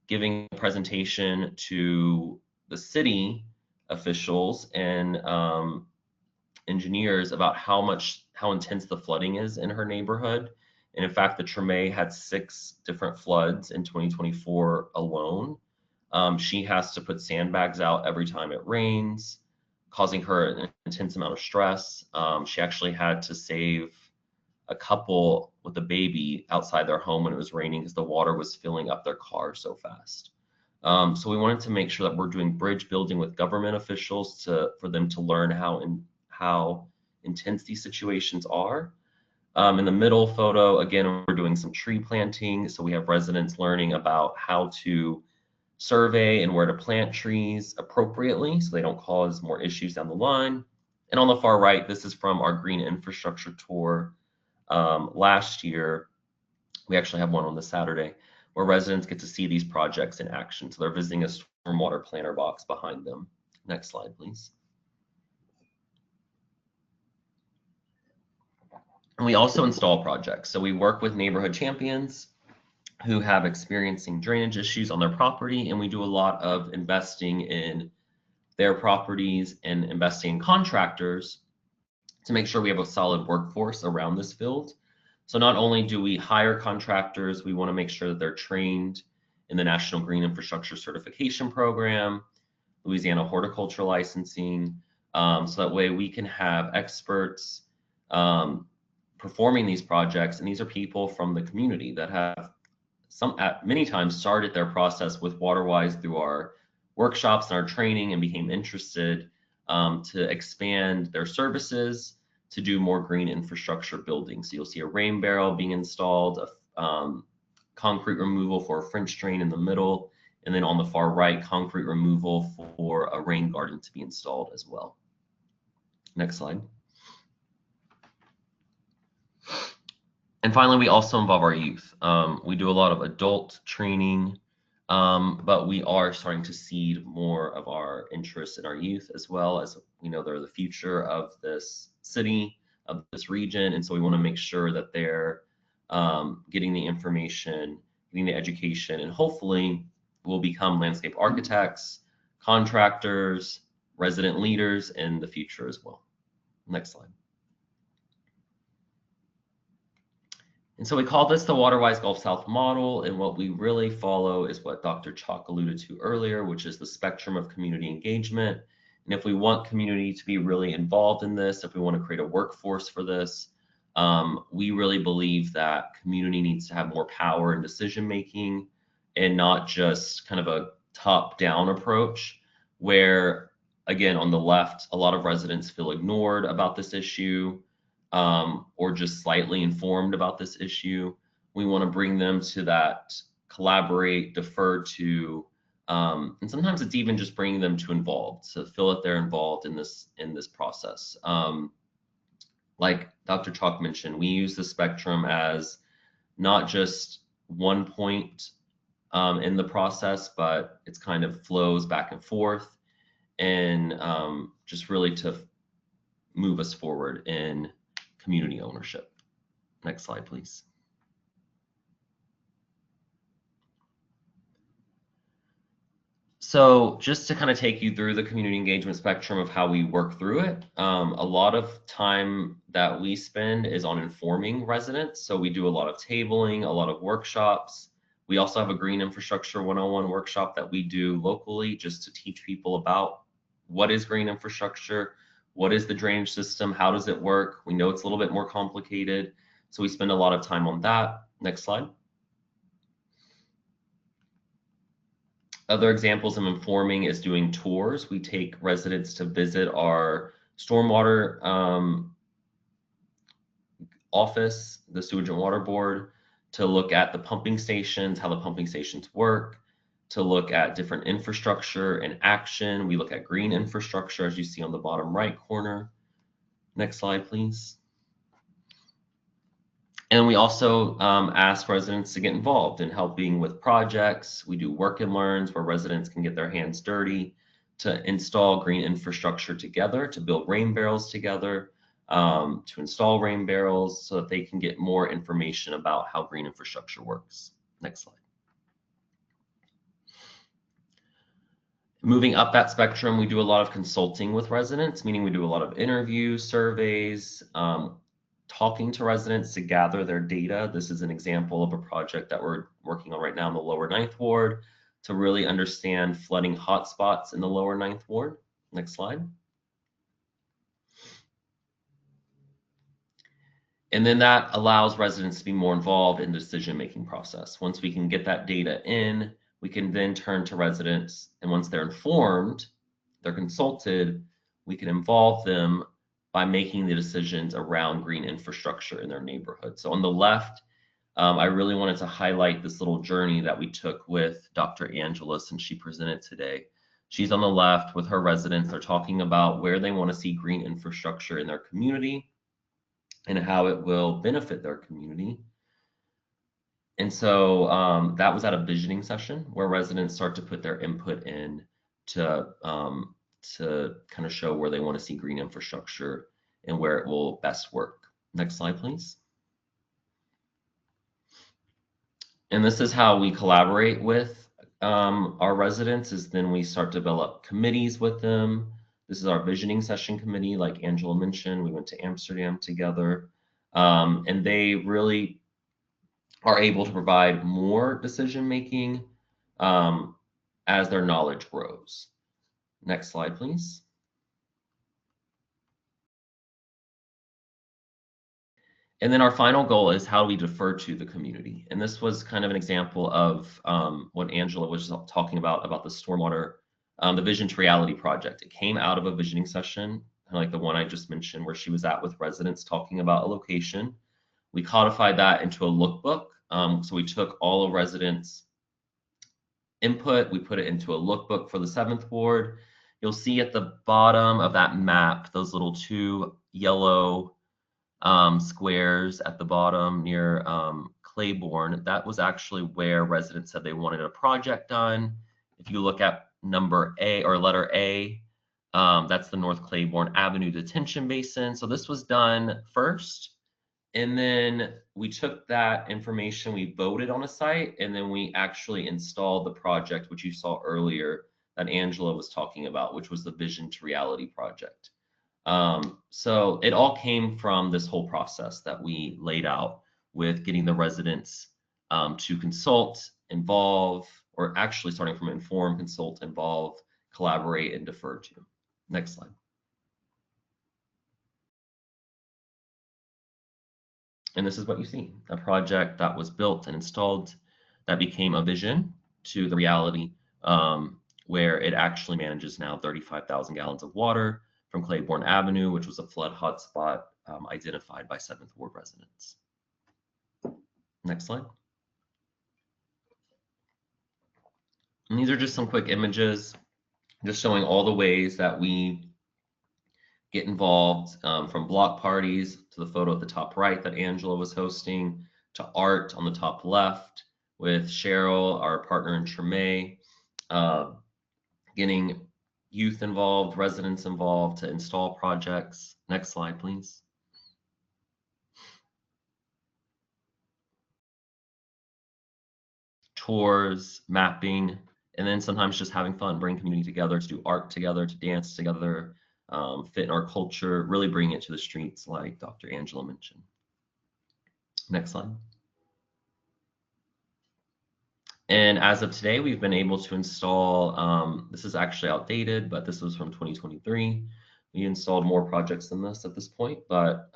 giving a presentation to the city officials and engineers about how intense the flooding is in her neighborhood. And in fact, the Treme had 6 different floods in 2024 alone. She has to put sandbags out every time it rains, causing her an intense amount of stress. She actually had to save a couple with a baby outside their home when it was raining because the water was filling up their car so fast. So we wanted to make sure that we're doing bridge building with government officials for them to learn how intense these situations are. In the middle photo, again, we're doing some tree planting. So we have residents learning about how to survey and where to plant trees appropriately so they don't cause more issues down the line. And on the far right, this is from our green infrastructure tour last year. We actually have one on this Saturday where residents get to see these projects in action. So they're visiting a stormwater planter box behind them. Next slide, please. And we also install projects. So we work with neighborhood champions who have experiencing drainage issues on their property, and we do a lot of investing in their properties and investing in contractors to make sure we have a solid workforce around this field. So not only do we hire contractors, we want to make sure that they're trained in the National Green Infrastructure Certification Program, Louisiana Horticulture Licensing, so that way we can have experts performing these projects. And these are people from the community that have many times started their process with WaterWise through our workshops and our training and became interested to expand their services to do more green infrastructure building. So you'll see a rain barrel being installed, concrete removal for a French drain in the middle, and then on the far right, concrete removal for a rain garden to be installed as well. Next slide. And finally, we also involve our youth. We do a lot of adult training, but we are starting to seed more of our interest in our youth as well, as we know they're the future of this city, of this region. And so we want to make sure that they're getting the information, getting the education, and hopefully will become landscape architects, contractors, resident leaders in the future as well. Next slide. And so we call this the WaterWise Gulf South model, and what we really follow is what Dr. Chalk alluded to earlier, which is the spectrum of community engagement. And if we want community to be really involved in this, if we want to create a workforce for this, we really believe that community needs to have more power in decision making and not just kind of a top-down approach where, again, on the left, a lot of residents feel ignored about this issue, or just slightly informed about this issue. We want to bring them to that collaborate, defer to, and sometimes it's even just bringing them to involved, so feel that they're involved in this process. Like Dr. Chalk mentioned, we use the spectrum as not just one point in the process, but it's kind of flows back and forth, and just really to move us forward in community ownership. Next slide, please. So just to kind of take you through the community engagement spectrum of how we work through it, a lot of time that we spend is on informing residents. So we do a lot of tabling, a lot of workshops. We also have a Green Infrastructure 101 workshop that we do locally just to teach people about what is green infrastructure, what is the drainage system, how does it work? We know it's a little bit more complicated, so we spend a lot of time on that. Next slide. Other examples of informing is doing tours. We take residents to visit our stormwater office, the Sewage and Water Board, to look at the pumping stations, how the pumping stations work, to look at different infrastructure and action. We look at green infrastructure, as you see on the bottom right corner. Next slide, please. And we also ask residents to get involved in helping with projects. We do work and learns where residents can get their hands dirty to install green infrastructure together, to build rain barrels together, to install rain barrels so that they can get more information about how green infrastructure works. Next slide. Moving up that spectrum, we do a lot of consulting with residents, meaning we do a lot of interviews, surveys, talking to residents to gather their data. This is an example of a project that we're working on right now in the lower 9th Ward to really understand flooding hotspots in the lower 9th Ward. Next slide. And then that allows residents to be more involved in the decision-making process. Once we can get that data in, we can then turn to residents, and once they're informed, they're consulted, we can involve them by making the decisions around green infrastructure in their neighborhood. So on the left, I really wanted to highlight this little journey that we took with Dr. Angela since she presented today. She's on the left with her residents. They're talking about where they want to see green infrastructure in their community and how it will benefit their community. And so that was at a visioning session where residents start to put their input in to kind of show where they want to see green infrastructure and where it will best work. Next slide, please. And this is how we collaborate with our residents, is then we start to develop committees with them. This is our visioning session committee, like Angela mentioned. We went to Amsterdam together, and they really are able to provide more decision making as their knowledge grows. Next slide, please. And then our final goal is how we defer to the community. And this was kind of an example of what Angela was talking about the stormwater, the Vision to Reality project. It came out of a visioning session, like the one I just mentioned, where she was at with residents talking about a location. We codified that into a lookbook. So we took all of residents' input, we put it into a lookbook for the 7th Ward. You'll see at the bottom of that map, those little 2 yellow squares at the bottom near Claiborne. That was actually where residents said they wanted a project done. If you look at number A or letter A, that's the North Claiborne Avenue Detention Basin. So this was done first. And then we took that information, we voted on a site, and then we actually installed the project, which you saw earlier that Angela was talking about, which was the Vision to Reality project. So it all came from this whole process that we laid out with getting the residents to consult, involve, or actually starting from inform, consult, involve, collaborate, and defer to. Next slide. And this is what you see, a project that was built and installed that became a vision to the reality, where it actually manages now 35,000 gallons of water from Claiborne Avenue, which was a flood hotspot identified by 7th Ward residents. Next slide. And these are just some quick images, just showing all the ways that we get involved, from block parties to the photo at the top right that Angela was hosting, to art on the top left with Cheryl, our partner in Treme, getting youth involved, residents involved to install projects. Next slide, please. Tours, mapping, and then sometimes just having fun, bring community together to do art together, to dance together, fit in our culture, really bring it to the streets like Dr. Angela mentioned. Next slide. And as of today, we've been able to install, this is actually outdated, but this was from 2023. We installed more projects than this at this point, but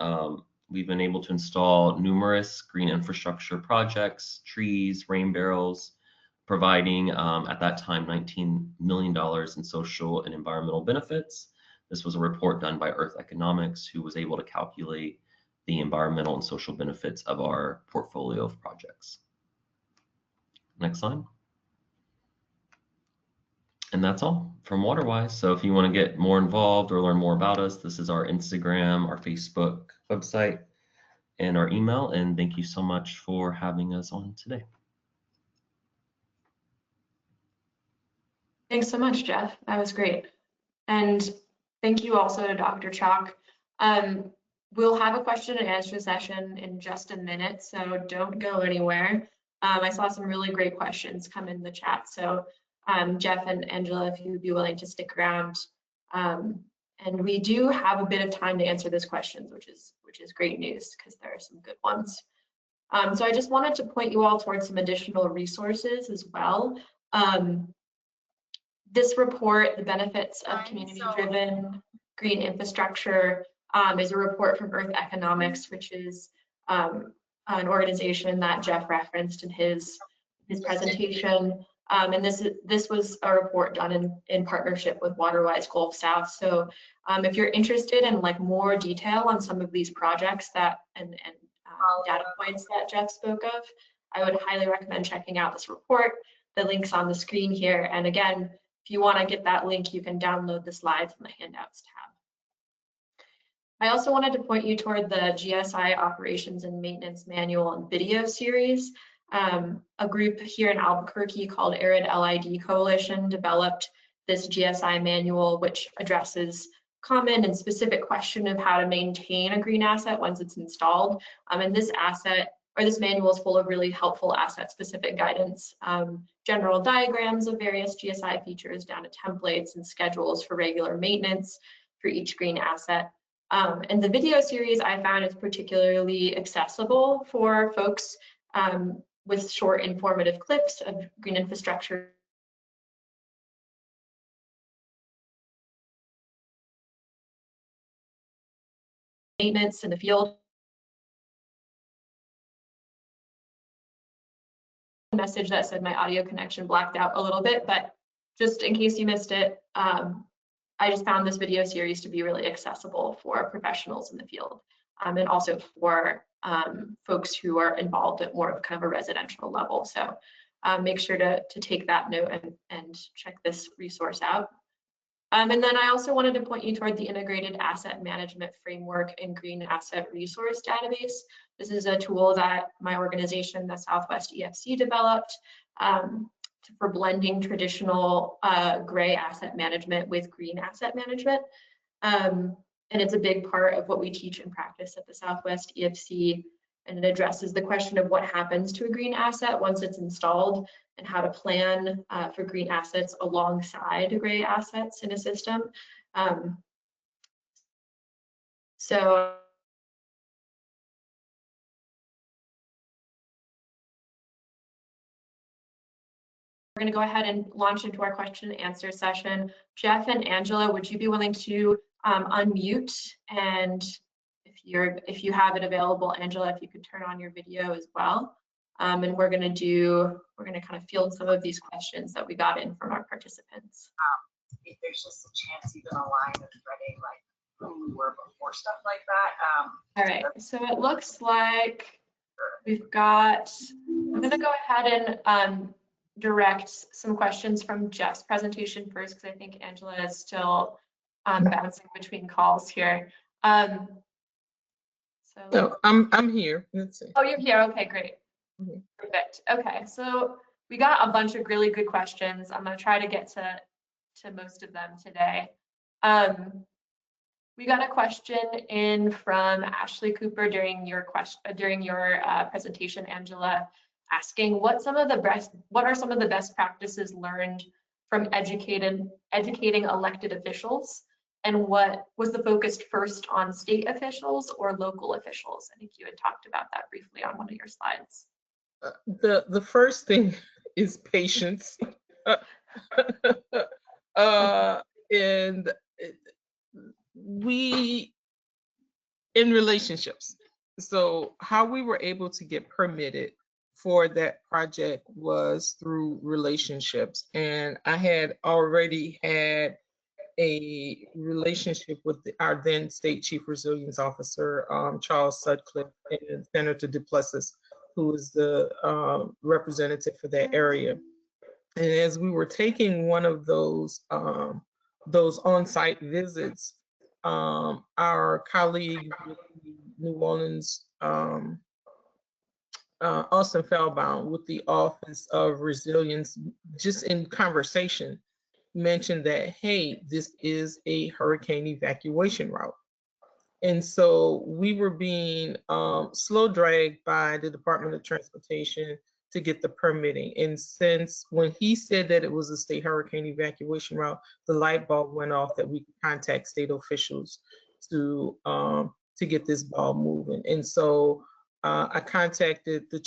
we've been able to install numerous green infrastructure projects, trees, rain barrels, providing at that time $19 million in social and environmental benefits. This was a report done by Earth Economics, who was able to calculate the environmental and social benefits of our portfolio of projects. Next slide. And that's all from WaterWise. So if you want to get more involved or learn more about us, this is our Instagram, our Facebook, website. in our email. And thank you so much for having us on today. Thanks so much, Jeff. That was great. And thank you also to Dr. Chalk. We'll have a question and answer session in just a minute, so don't go anywhere. I saw some really great questions come in the chat. So Jeff and Angela, if you'd be willing to stick around. And we do have a bit of time to answer these questions, which is great news because there are some good ones. So I just wanted to point you all towards some additional resources as well. This report, The Benefits of Community-Driven Green Infrastructure, is a report from Earth Economics, which is an organization that Jeff referenced in his presentation. And this was a report done in partnership with WaterWise Gulf South. So if you're interested in like more detail on some of these projects that and data points that Jeff spoke of, I would highly recommend checking out this report. The link's on the screen here. And again, if you want to get that link, you can download the slides in the handouts tab. I also wanted to point you toward the GSI Operations and Maintenance Manual and Video Series. A group here in Albuquerque called Arid LID Coalition developed this GSI manual, which addresses common and specific question of how to maintain a green asset once it's installed. And this manual is full of really helpful asset-specific guidance, general diagrams of various GSI features down to templates and schedules for regular maintenance for each green asset. And the video series I found is particularly accessible for folks with short informative clips of green infrastructure maintenance in the field. Message that said my audio connection blacked out a little bit, but just in case you missed it, I just found this video series to be really accessible for professionals in the field, and also for folks who are involved at more of kind of a residential level. So make sure to take that note and check this resource out. And then I also wanted to point you toward the Integrated Asset Management Framework and Green Asset Resource Database. This is a tool that my organization, the Southwest EFC, developed for blending traditional gray asset management with green asset management. And it's a big part of what we teach and practice at the Southwest EFC. And it addresses the question of what happens to a green asset once it's installed and how to plan for green assets alongside gray assets in a system. So we're going to go ahead and launch into our question and answer session. Jeff and Angela, would you be willing to unmute? And if you have it available, Angela, if you could turn on your video as well. And we're going to kind of field some of these questions that we got in from our participants. If there's just a chance even a line of threading like who we were before, stuff like that. All right, so it looks like we've got, I'm going to go ahead and direct some questions from Jeff's presentation first, because I think Angela is still bouncing between calls here. No, I'm here. Let's see. Oh, you're here. Okay, great. Mm-hmm. Perfect. Okay, so we got a bunch of really good questions. I'm going to try to get to most of them today. We got a question in from Ashley Cooper during your presentation, Angela, asking what are some of the best practices learned from educating elected officials, and what was the focus first on state officials or local officials? I think you had talked about that briefly on one of your slides. The first thing is patience. And we in relationships. So how we were able to get permitted for that project was through relationships. And I had already had a relationship with our then State Chief Resilience Officer, Charles Sutcliffe, and Senator Duplessis, who is the representative for that area. And as we were taking one of those on-site visits, our colleague with the New Orleans Austin Fellbaum with the Office of Resilience, just in conversation, mentioned that, hey, this is a hurricane evacuation route. And so we were being slow dragged by the Department of Transportation to get the permitting. And since when he said that it was a state hurricane evacuation route, the light bulb went off that we could contact state officials to get this ball moving. And so I contacted the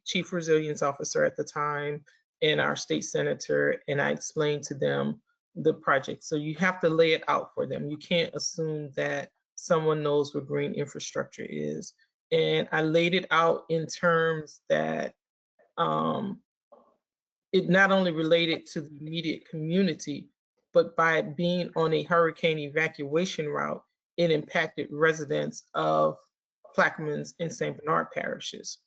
chief resilience officer at the time and our state senator, and I explained to them the project. So you have to lay it out for them. You can't assume that someone knows what green infrastructure is. And I laid it out in terms that it not only related to the immediate community, but by being on a hurricane evacuation route, it impacted residents of Plaquemines and St. Bernard parishes.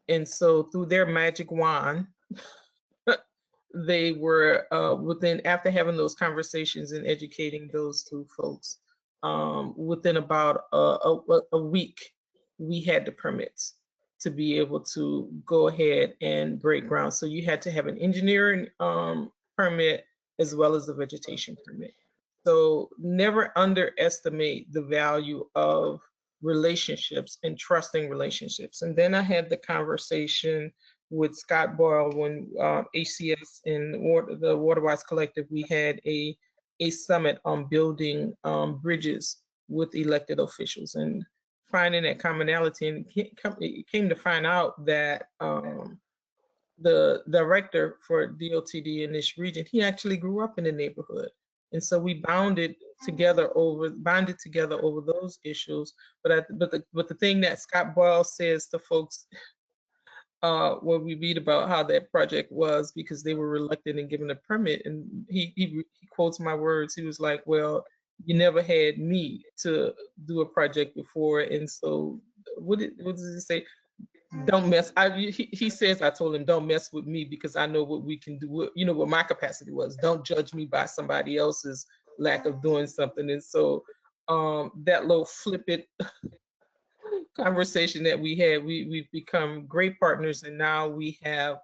And so through their magic wand, they were after having those conversations and educating those two folks, within about a week, we had the permits to be able to go ahead and break ground. So you had to have an engineering permit as well as a vegetation permit. So never underestimate the value of relationships and trusting relationships. And then I had the conversation with Scott Boyle when HCS and the Waterwise Collective, we had a summit on building bridges with elected officials and finding that commonality. And it came to find out that the director for DOTD in this region, he actually grew up in the neighborhood. And so we bonded together over those issues. But the thing that Scott Boyle says to folks when we read about how that project was, because they were reluctant in giving a permit, and he quotes my words. He was like, "Well, you never had me to do a project before, and so what does he say? Don't mess." He says, I told him, "Don't mess with me because I know what we can do. You know what my capacity was. Don't judge me by somebody else's lack of doing something." And so that little flippant conversation that we had, we've become great partners, and now we have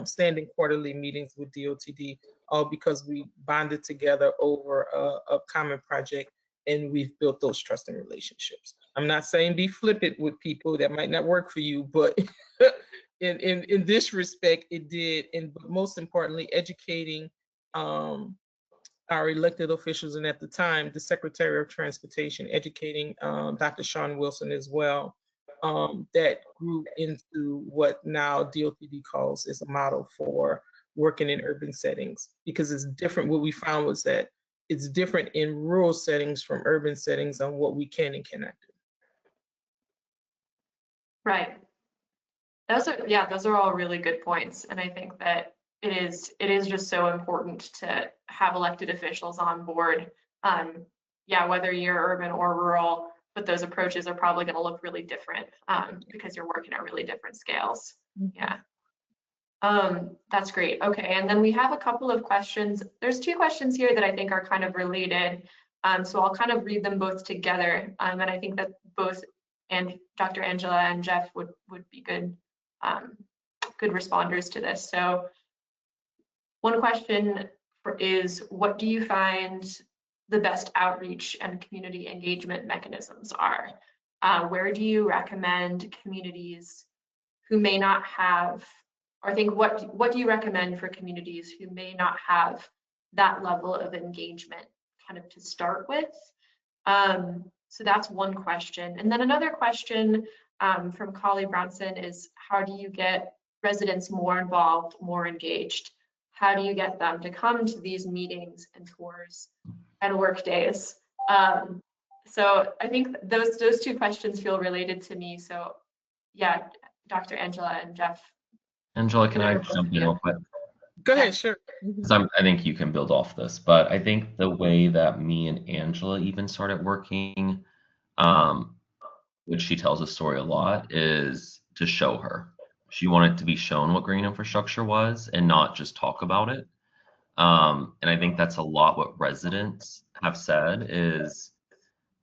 standing quarterly meetings with DOTD, all because we bonded together over a common project, and we've built those trusting relationships. I'm not saying be flippant with people, that might not work for you, but in this respect, it did. And most importantly, educating our elected officials, and at the time, the Secretary of Transportation, educating Dr. Sean Wilson as well, that grew into what now DOTD calls as a model for working in urban settings, because it's different. What we found was that it's different in rural settings from urban settings on what we can and cannot do. Right. Those are all really good points. And I think that it is just so important to have elected officials on board. Whether you're urban or rural, but those approaches are probably going to look really different because you're working at really different scales. Yeah. That's great. Okay, and then we have a couple of questions. There's two questions here that I think are kind of related. So I'll kind of read them both together. And I think that both Dr. Angela and Jeff would be good responders to this. So one question is, what do you find the best outreach and community engagement mechanisms are? Where do you recommend communities who may not have, or I think what do you recommend for communities who may not have that level of engagement kind of to start with? So that's one question. And then another question from Collie Bronson is, how do you get residents more involved, more engaged? How do you get them to come to these meetings and tours and work days? So I think those two questions feel related to me. So yeah, Dr. Angela and Jeff. Angela, can I jump in real quick? Go ahead, sure. I think you can build off this, but I think the way that me and Angela even started working, which she tells a story a lot, is to show her. She wanted to be shown what green infrastructure was and not just talk about it. And I think that's a lot what residents have said is,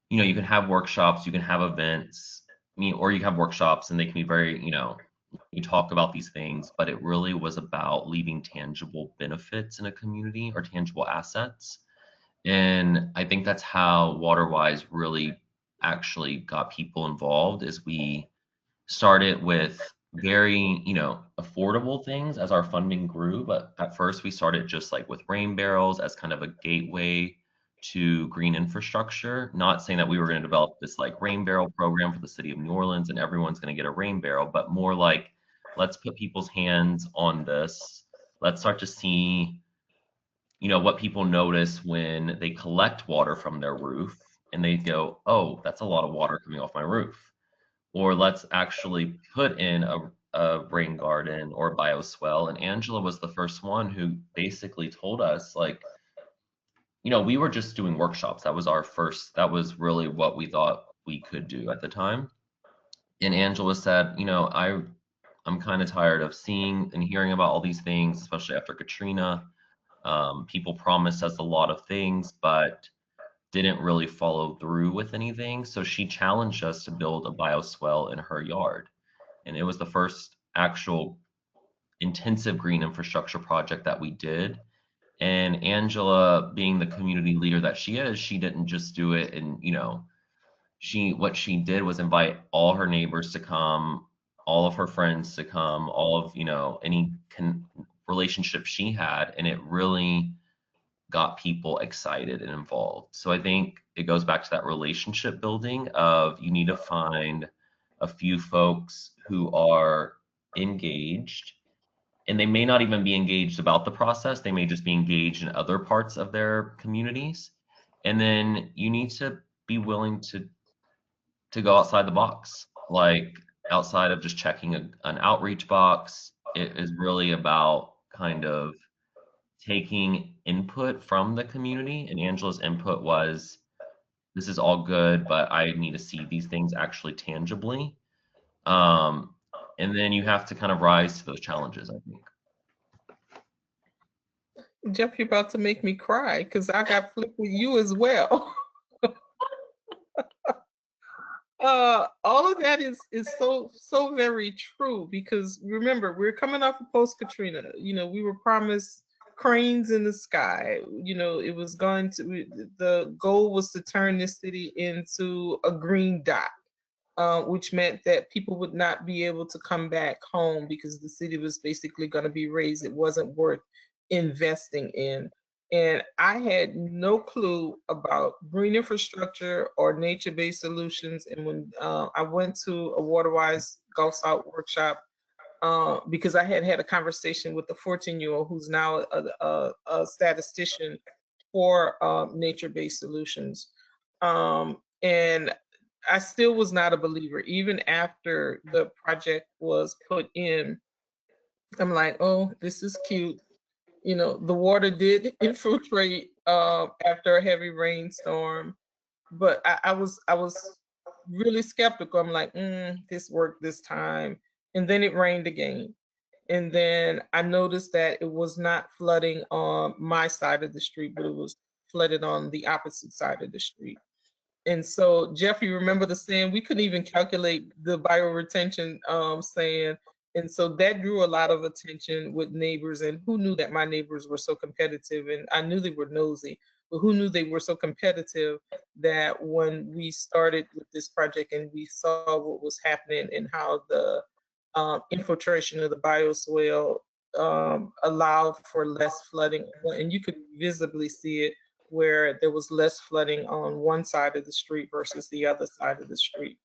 you can have workshops, you can have events, or you have workshops and they can be very, you talk about these things, but it really was about leaving tangible benefits in a community or tangible assets. And I think that's how WaterWise really actually got people involved, is we started with very, affordable things as our funding grew. But at first we started just like with rain barrels as kind of a gateway to green infrastructure. Not saying that we were going to develop this like rain barrel program for the city of New Orleans and everyone's going to get a rain barrel, but more like, let's put people's hands on this. Let's start to see, what people notice when they collect water from their roof and they go, oh, that's a lot of water coming off my roof. Or let's actually put in a rain garden or bioswale. And Angela was the first one who basically told us, like, we were just doing workshops. That was really what we thought we could do at the time. And Angela said, I'm kind of tired of seeing and hearing about all these things, especially after Katrina. People promised us a lot of things, but didn't really follow through with anything. So she challenged us to build a bioswale in her yard. And it was the first actual intensive green infrastructure project that we did. And Angela, being the community leader that she is, she didn't just do it. And, what she did was invite all her neighbors to come, all of her friends to come, all of, any relationship she had. And it really got people excited and involved. So I think it goes back to that relationship building of, you need to find a few folks who are engaged, and they may not even be engaged about the process. They may just be engaged in other parts of their communities. And then you need to be willing to go outside the box, like outside of just checking an outreach box. It is really about kind of taking input from the community. And Angela's input was, this is all good, but I need to see these things actually tangibly. And then you have to kind of rise to those challenges, I think. Jeff, you're about to make me cry because I got flipped with you as well. All of that is so very true, because remember, we're coming off of post Katrina. We were promised cranes in the sky. It was going to, the goal was to turn this city into a green dot, which meant that people would not be able to come back home because the city was basically going to be raised. It wasn't worth investing in. And I had no clue about green infrastructure or nature-based solutions. And when I went to a WaterWise Gulf South workshop, because I had had a conversation with a 14-year-old who's now a statistician for nature-based solutions. And I still was not a believer. Even after the project was put in, I'm like, oh, this is cute. The water did infiltrate after a heavy rainstorm, but I was really skeptical. I'm like, this worked this time. And then it rained again. And then I noticed that it was not flooding on my side of the street, but it was flooded on the opposite side of the street. And so, Jeff, you remember the saying, we couldn't even calculate the bioretention saying. And so that drew a lot of attention with neighbors. And who knew that my neighbors were so competitive? And I knew they were nosy, but who knew they were so competitive that when we started with this project and we saw what was happening and how the infiltration of the bioswale allowed for less flooding, and you could visibly see it where there was less flooding on one side of the street versus the other side of the street.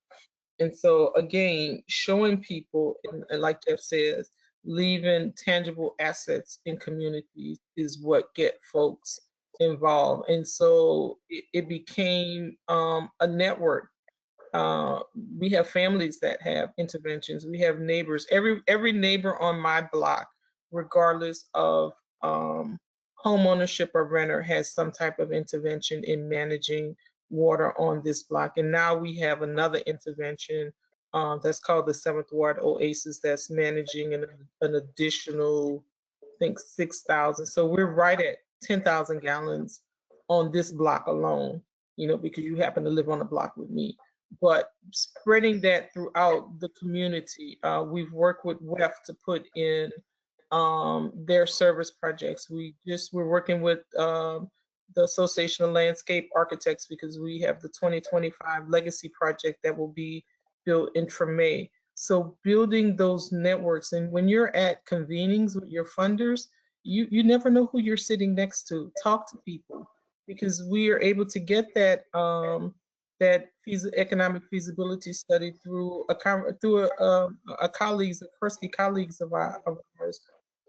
And so again, showing people, and like Jeff says, leaving tangible assets in communities is what get folks involved. And so it became a network. We have families that have interventions. We have neighbors. Every neighbor on my block, regardless of home ownership or renter, has some type of intervention in managing water on this block. And now we have another intervention that's called the 7th Ward Oasis that's managing an additional, I think, 6,000. So we're right at 10,000 gallons on this block alone, because you happen to live on the block with me. But spreading that throughout the community. We've worked with WEF to put in their service projects. We're working with the Association of Landscape Architects because we have the 2025 Legacy Project that will be built in May. So building those networks, and when you're at convenings with your funders, you never know who you're sitting next to. Talk to people, because we are able to get that economic feasibility study through a colleagues, Kursky colleagues of ours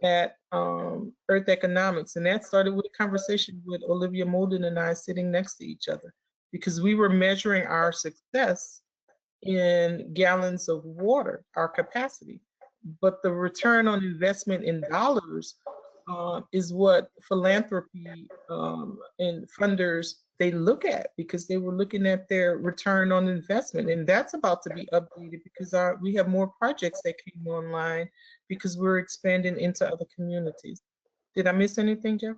at Earth Economics, and that started with a conversation with Olivia Molden and I sitting next to each other, because we were measuring our success in gallons of water, our capacity, but the return on investment in dollars is what philanthropy and funders, they look at, because they were looking at their return on investment, and that's about to be updated because we have more projects that came online because we're expanding into other communities. Did I miss anything, Jeff?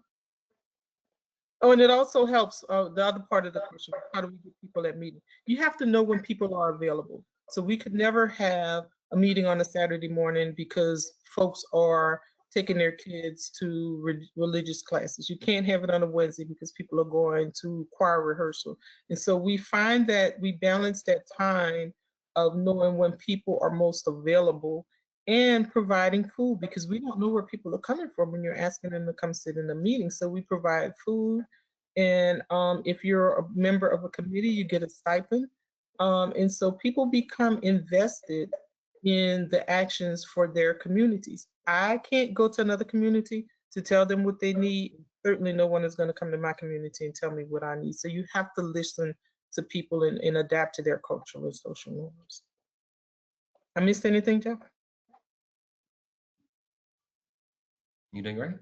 Oh, and it also helps, the other part of the question, how do we get people at meetings? You have to know when people are available. So we could never have a meeting on a Saturday morning because folks are taking their kids to religious classes. You can't have it on a Wednesday because people are going to choir rehearsal. And so we find that we balance that time of knowing when people are most available and providing food, because we don't know where people are coming from when you're asking them to come sit in a meeting. So we provide food, and if you're a member of a committee, you get a stipend. And so people become invested in the actions for their communities. I can't go to another community to tell them what they need. Certainly no one is going to come to my community and tell me what I need. So you have to listen to people and adapt to their cultural and social norms. I missed anything, Jeff? You doing great.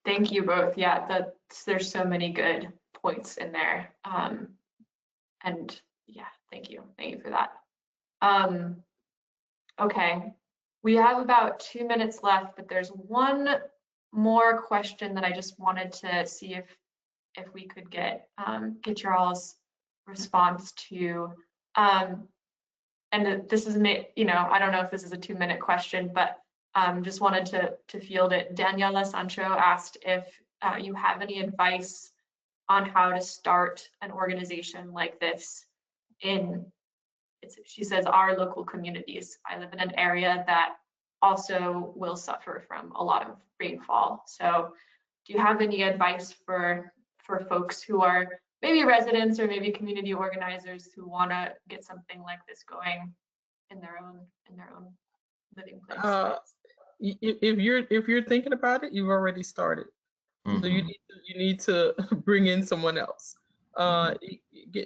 Thank you both. Yeah, there's so many good points in there. And yeah, thank you for that. Okay, we have about 2 minutes left, but there's one more question that I just wanted to see if we could get your all's response to. And this is, I don't know if this is a 2-minute question, but just wanted to field it. Daniela Sancho asked if you have any advice on how to start an organization like this she says, our local communities. I live in an area that also will suffer from a lot of rainfall. So do you have any advice for folks who are maybe residents or maybe community organizers who want to get something like this going in their own living place? If you're thinking about it, you've already started. Mm-hmm. So you need to bring in someone else.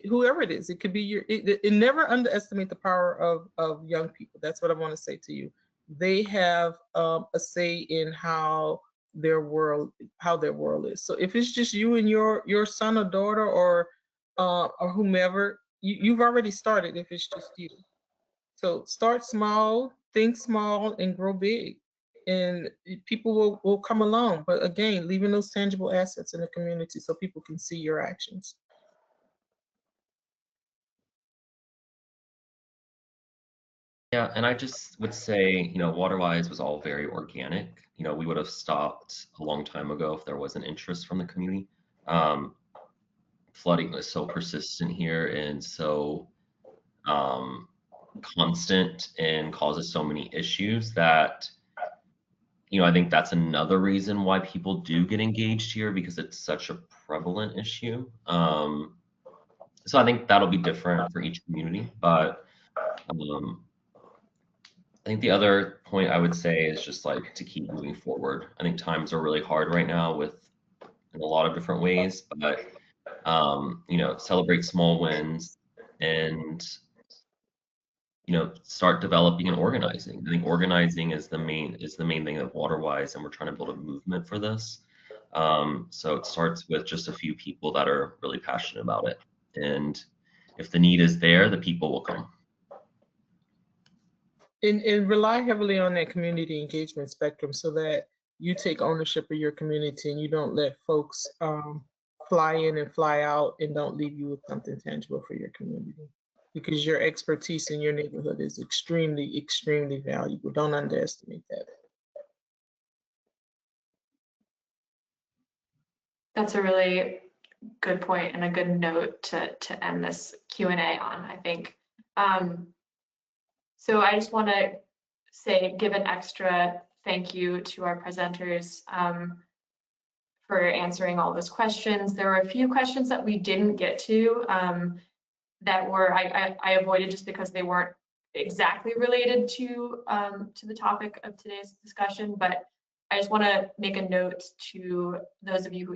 Whoever it is, it could be it never underestimate the power of young people. That's what I want to say to you. They have a say in how their world is. So if it's just you and your son or daughter or whomever, you've already started if it's just you. So start small, think small, and grow big. And people will come along. But again, leaving those tangible assets in the community so people can see your actions. Yeah, and I just would say, WaterWise was all very organic. We would have stopped a long time ago if there was an interest from the community. Flooding was so persistent here and so constant and causes so many issues that, I think that's another reason why people do get engaged here, because it's such a prevalent issue. So I think that'll be different for each community, but I think the other point I would say is just like to keep moving forward. I think times are really hard right now in a lot of different ways, but celebrate small wins and start developing and organizing. I think organizing is the main thing of WaterWise, and we're trying to build a movement for this. So it starts with just a few people that are really passionate about it, and if the need is there, the people will come. And rely heavily on that community engagement spectrum so that you take ownership of your community and you don't let folks fly in and fly out and don't leave you with something tangible for your community. Because your expertise in your neighborhood is extremely, extremely valuable. Don't underestimate that. That's a really good point and a good note to end this Q&A on, I think. So I just want to give an extra thank you to our presenters for answering all those questions. There were a few questions that we didn't get to that were I avoided just because they weren't exactly related to the topic of today's discussion, but I just want to make a note to those of you who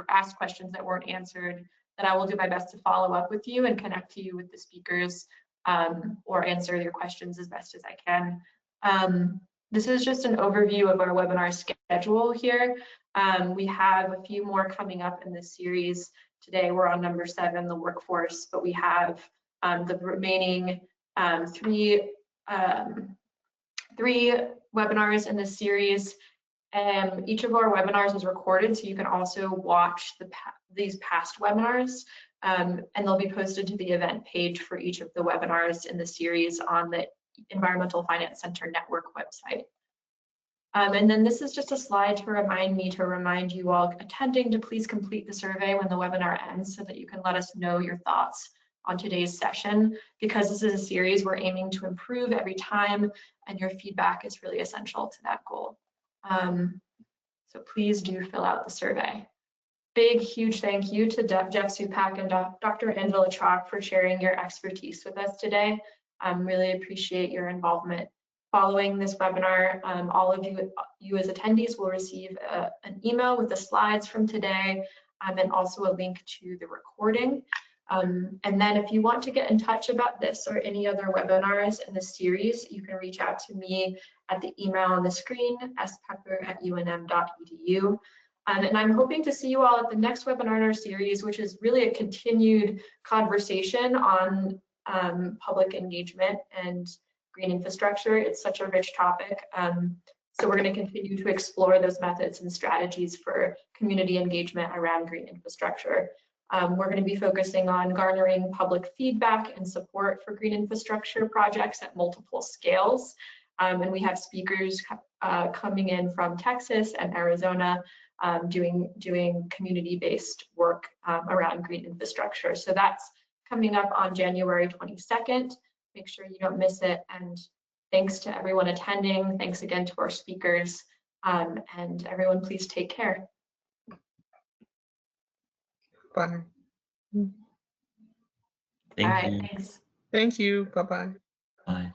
asked questions that weren't answered, that I will do my best to follow up with you and connect you with the speakers or answer your questions as best as I can. This is just an overview of our webinar schedule here. We have a few more coming up in this series. Today we're on number 7, the workforce, but we have the remaining three webinars in this series. Each of our webinars is recorded, so you can also watch these past webinars, and they'll be posted to the event page for each of the webinars in the series on the Environmental Finance Center Network website. And then this is just a slide to remind you all attending to please complete the survey when the webinar ends so that you can let us know your thoughts on today's session. Because this is a series, we're aiming to improve every time, and your feedback is really essential to that goal. So please do fill out the survey. Big, huge thank you to Jeff Supak and Dr. Angela Chalk for sharing your expertise with us today. Really appreciate your involvement. Following this webinar, all of you as attendees will receive an email with the slides from today and also a link to the recording. And then if you want to get in touch about this or any other webinars in the series, you can reach out to me at the email on the screen, spepper@unm.edu. And I'm hoping to see you all at the next webinar in our series, which is really a continued conversation on public engagement and green infrastructure. It's such a rich topic. So we're going to continue to explore those methods and strategies for community engagement around green infrastructure. We're going to be focusing on garnering public feedback and support for green infrastructure projects at multiple scales. And we have speakers coming in from Texas and Arizona doing community-based work around green infrastructure. So that's coming up on January 22nd. Make sure you don't miss it. And thanks to everyone attending. Thanks again to our speakers. And everyone, please take care. Bye. Thank All right, you. thanks. Thank you. Bye-bye. Bye.